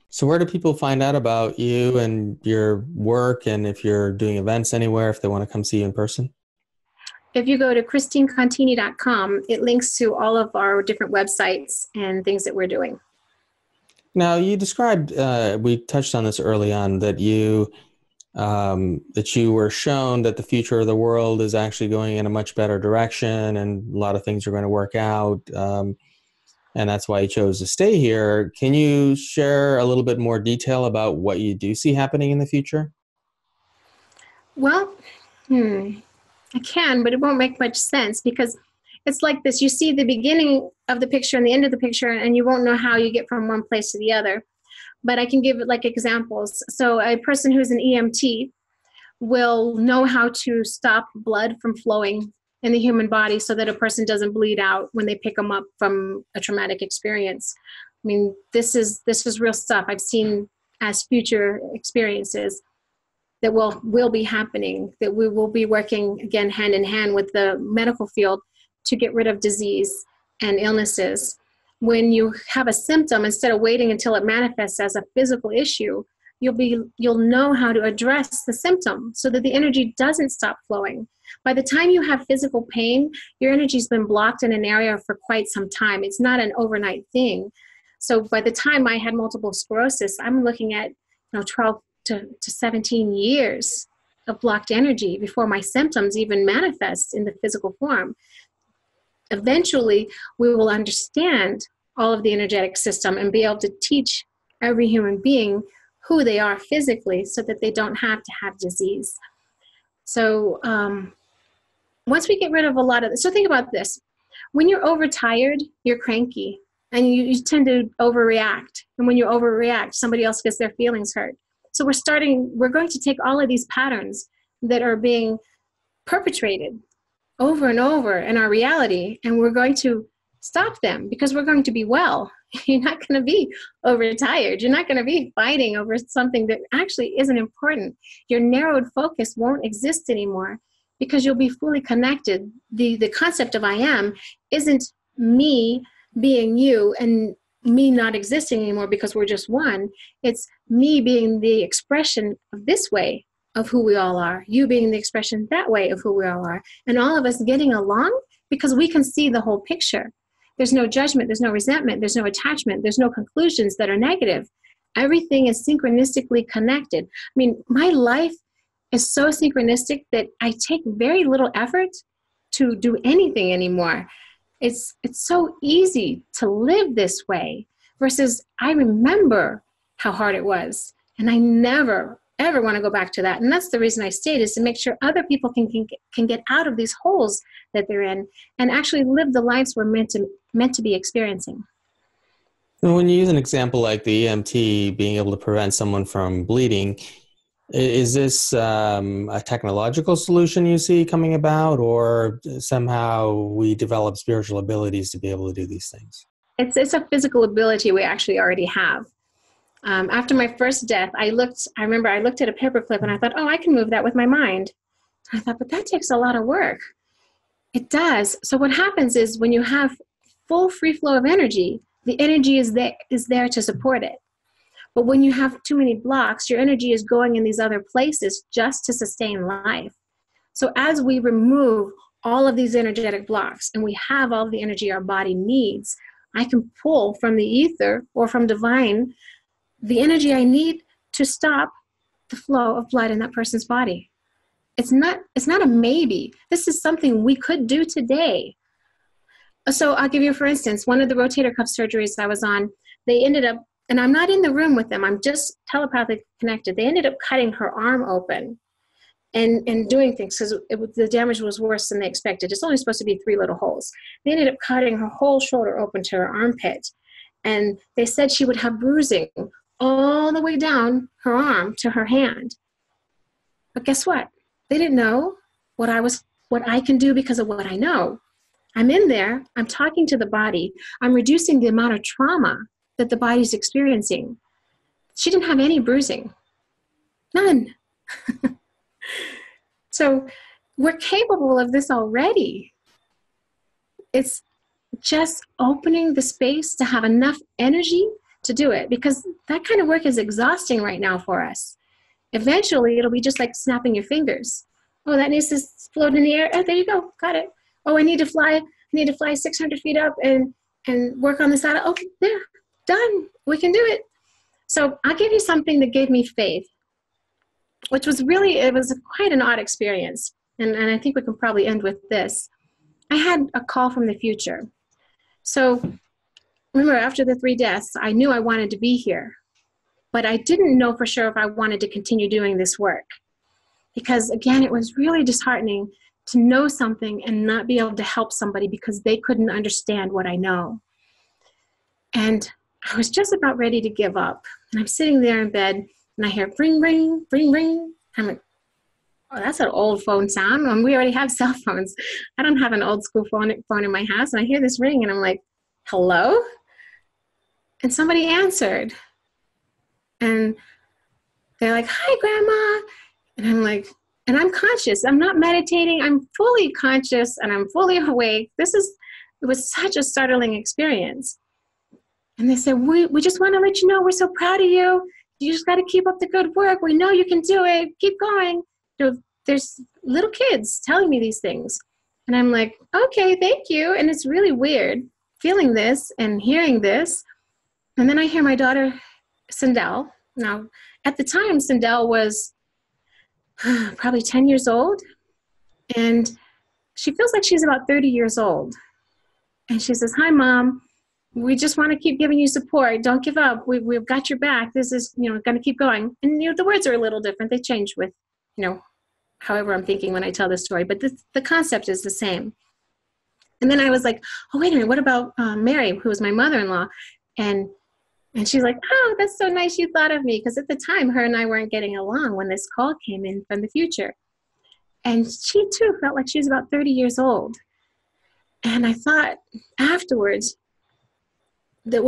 So where do people find out about you and your work, and if you're doing events anywhere, if they want to come see you in person? If you go to ChristineContini.com, it links to all of our different websites and things that we're doing. Now, you described, we touched on this early on, that you were shown that the future of the world is actually going in a much better direction and a lot of things are going to work out. And that's why you chose to stay here. Can you share a little bit more detail about what you do see happening in the future? Well, I can, but it won't make much sense because it's like this. You see the beginning of the picture and the end of the picture, and you won't know how you get from one place to the other. But I can give it like examples. So a person who's an EMT will know how to stop blood from flowing in the human body so that a person doesn't bleed out when they pick them up from a traumatic experience. I mean, this is real stuff I've seen as future experiences that will be happening, that we will be working, again, hand in hand with the medical field to get rid of disease and illnesses. When you have a symptom, instead of waiting until it manifests as a physical issue, you'll know how to address the symptom so that the energy doesn't stop flowing. By the time you have physical pain, your energy's been blocked in an area for quite some time. It's not an overnight thing. So by the time I had multiple sclerosis, I'm looking at 12 to 17 years of blocked energy before my symptoms even manifest in the physical form. Eventually, we will understand all of the energetic system and be able to teach every human being who they are physically so that they don't have to have disease. So once we get rid of a lot of this, so think about this. When you're overtired, you're cranky and you tend to overreact. And when you overreact, somebody else gets their feelings hurt. So we're going to take all of these patterns that are being perpetrated over and over in our reality, and we're going to stop them because we're going to be well. You're not going to be overtired. You're not going to be fighting over something that actually isn't important. Your narrowed focus won't exist anymore because you'll be fully connected. The concept of I am isn't me being you and me not existing anymore because we're just one. It's me being the expression of this way of who we all are, you being the expression that way of who we all are, and all of us getting along because we can see the whole picture. There's no judgment, there's no resentment, there's no attachment, there's no conclusions that are negative. Everything is synchronistically connected. I mean, my life is so synchronistic that I take very little effort to do anything anymore. It's so easy to live this way versus I remember how hard it was. And I never, ever want to go back to that. And that's the reason I stayed, is to make sure other people can get out of these holes that they're in and actually live the lives we're meant to be experiencing. When you use an example like the EMT being able to prevent someone from bleeding, is this a technological solution you see coming about, or somehow we develop spiritual abilities to be able to do these things? It's a physical ability we actually already have. After my first death, I remember I looked at a paperclip and I thought, oh, I can move that with my mind. I thought, but that takes a lot of work. It does. So what happens is when you have full free flow of energy, the energy is there to support it. But when you have too many blocks, your energy is going in these other places just to sustain life. So as we remove all of these energetic blocks and we have all the energy our body needs, I can pull from the ether or from divine the energy I need to stop the flow of blood in that person's body. It's not a maybe. This is something we could do today. So I'll give you, for instance, one of the rotator cuff surgeries I was on, they ended up, and I'm not in the room with them, I'm just telepathically connected. They ended up cutting her arm open and doing things because the damage was worse than they expected. It's only supposed to be 3 little holes. They ended up cutting her whole shoulder open to her armpit. And they said she would have bruising all the way down her arm to her hand. But guess what? They didn't know what I can do because of what I know. I'm in there, I'm talking to the body, I'm reducing the amount of trauma that the body's experiencing. She didn't have any bruising. None. So we're capable of this already. It's just opening the space to have enough energy to do it, because that kind of work is exhausting right now for us. Eventually, it'll be just like snapping your fingers. Oh, that needs to float in the air. Oh, there you go. Got it. Oh, I need to fly 600 feet up and work on the side. Oh, there, done. We can do it. So I'll give you something that gave me faith, which was it was quite an odd experience. And I think we can probably end with this. I had a call from the future. So remember, after the 3 deaths, I knew I wanted to be here, but I didn't know for sure if I wanted to continue doing this work. Because again, it was really disheartening to know something and not be able to help somebody because they couldn't understand what I know. And I was just about ready to give up. And I'm sitting there in bed and I hear ring, ring, ring, ring. I'm like, oh, that's an old phone sound. And we already have cell phones. I don't have an old school phone in my house. And I hear this ring and I'm like, hello? And somebody answered. And they're like, hi, Grandma. And I'm like, and I'm conscious. I'm not meditating. I'm fully conscious and I'm fully awake. It was such a startling experience. And they said, we just want to let you know we're so proud of you. You just got to keep up the good work. We know you can do it. Keep going. There's little kids telling me these things. And I'm like, okay, thank you. And it's really weird feeling this and hearing this. And then I hear my daughter, Sindel. Now, at the time, Sindel was probably 10 years old. And she feels like she's about 30 years old. And she says, hi, Mom. We just want to keep giving you support. Don't give up. We've got your back. This is, going to keep going. And, the words are a little different. They change with, however I'm thinking when I tell this story. But the concept is the same. And then I was like, oh, wait a minute. What about Mary, who was my mother-in-law? And she's like, oh, that's so nice you thought of me. Because at the time, her and I weren't getting along when this call came in from the future. And she, too, felt like she was about 30 years old. And I thought afterwards, let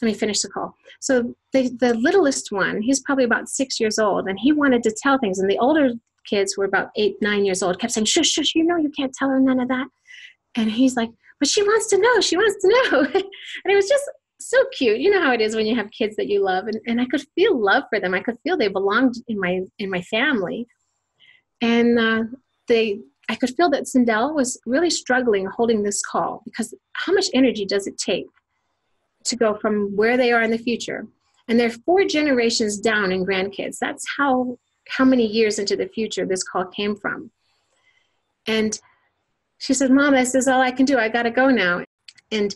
me finish the call. So the littlest one, he's probably about 6 years old, and he wanted to tell things. And the older kids were about 8, 9 years old, kept saying, shush, shush, you can't tell her none of that. And he's like, but she wants to know. She wants to know. And it was just so cute. You know how it is when you have kids that you love, and I could feel love for them. I could feel they belonged in my family. And I could feel that Sindel was really struggling holding this call, because how much energy does it take to go from where they are in the future? And they're 4 generations down in grandkids. That's how many years into the future this call came from. And she said, Mom, this is all I can do. I got to go now. And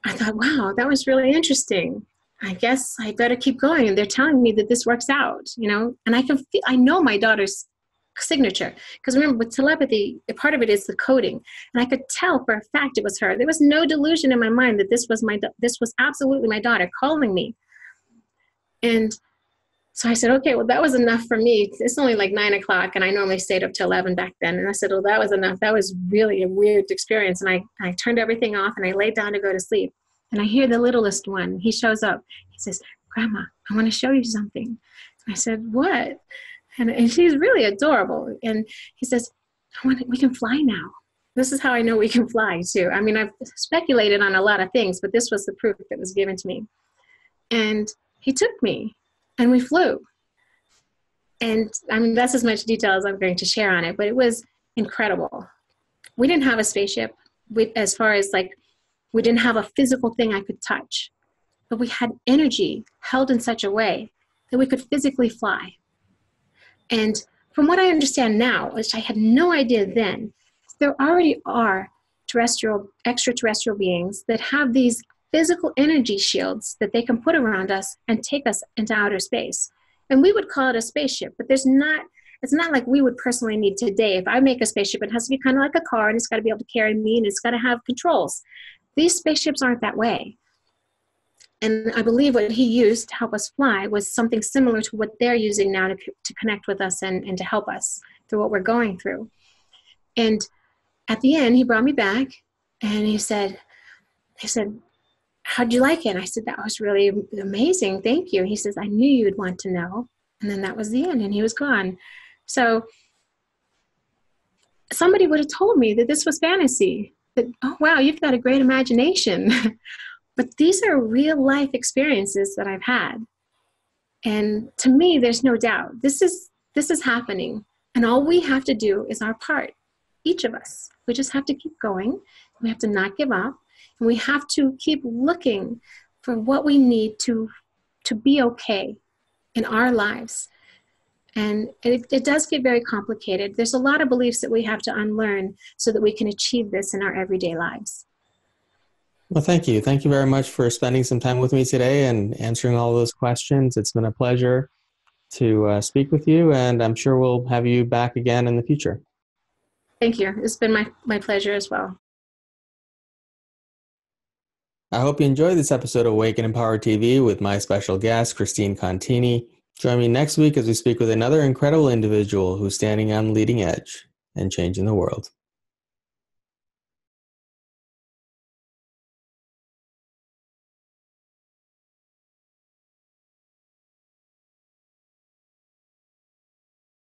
I thought, wow, that was really interesting. I guess I better keep going. And they're telling me that this works out, and I know my daughter's signature, because remember, with telepathy, a part of it is the coding, and I could tell for a fact it was her. There was no delusion in my mind that this was absolutely my daughter calling me. And so I said, okay, well, that was enough for me. It's only like 9 o'clock, and I normally stayed up till 11 back then. And I said, well, that was enough. That was really a weird experience. And I turned everything off, and I laid down to go to sleep. And I hear the littlest one. He shows up. He says, Grandma, I want to show you something. And I said, what? And she's really adorable. And he says, we can fly now. This is how I know we can fly too. I mean, I've speculated on a lot of things, but this was the proof that was given to me. And he took me, and we flew. And I mean, that's as much detail as I'm going to share on it, but it was incredible. We didn't have a spaceship, as far as like, we didn't have a physical thing I could touch, but we had energy held in such a way that we could physically fly. And from what I understand now, which I had no idea then, there already are extraterrestrial beings that have these physical energy shields that they can put around us and take us into outer space. And we would call it a spaceship, but it's not like we would personally need today. If I make a spaceship, it has to be kind of like a car, and it's got to be able to carry me, and it's got to have controls. These spaceships aren't that way. And I believe what he used to help us fly was something similar to what they're using now to connect with us and to help us through what we're going through. And at the end, he brought me back, and he said, how'd you like it? And I said, that was really amazing. Thank you. He says, I knew you'd want to know. And then that was the end, and he was gone. So somebody would have told me that this was fantasy, that, oh, wow, you've got a great imagination. But these are real life experiences that I've had. And to me, there's no doubt. This is happening. And all we have to do is our part, each of us. We just have to keep going. We have to not give up. And we have to keep looking for what we need to be okay in our lives. And it does get very complicated. There's a lot of beliefs that we have to unlearn so that we can achieve this in our everyday lives. Well, thank you. Thank you very much for spending some time with me today and answering all those questions. It's been a pleasure to speak with you, and I'm sure we'll have you back again in the future. Thank you. It's been my pleasure as well. I hope you enjoyed this episode of Awaken Empower TV with my special guest, Christine Contini. Join me next week as we speak with another incredible individual who's standing on the leading edge and changing the world.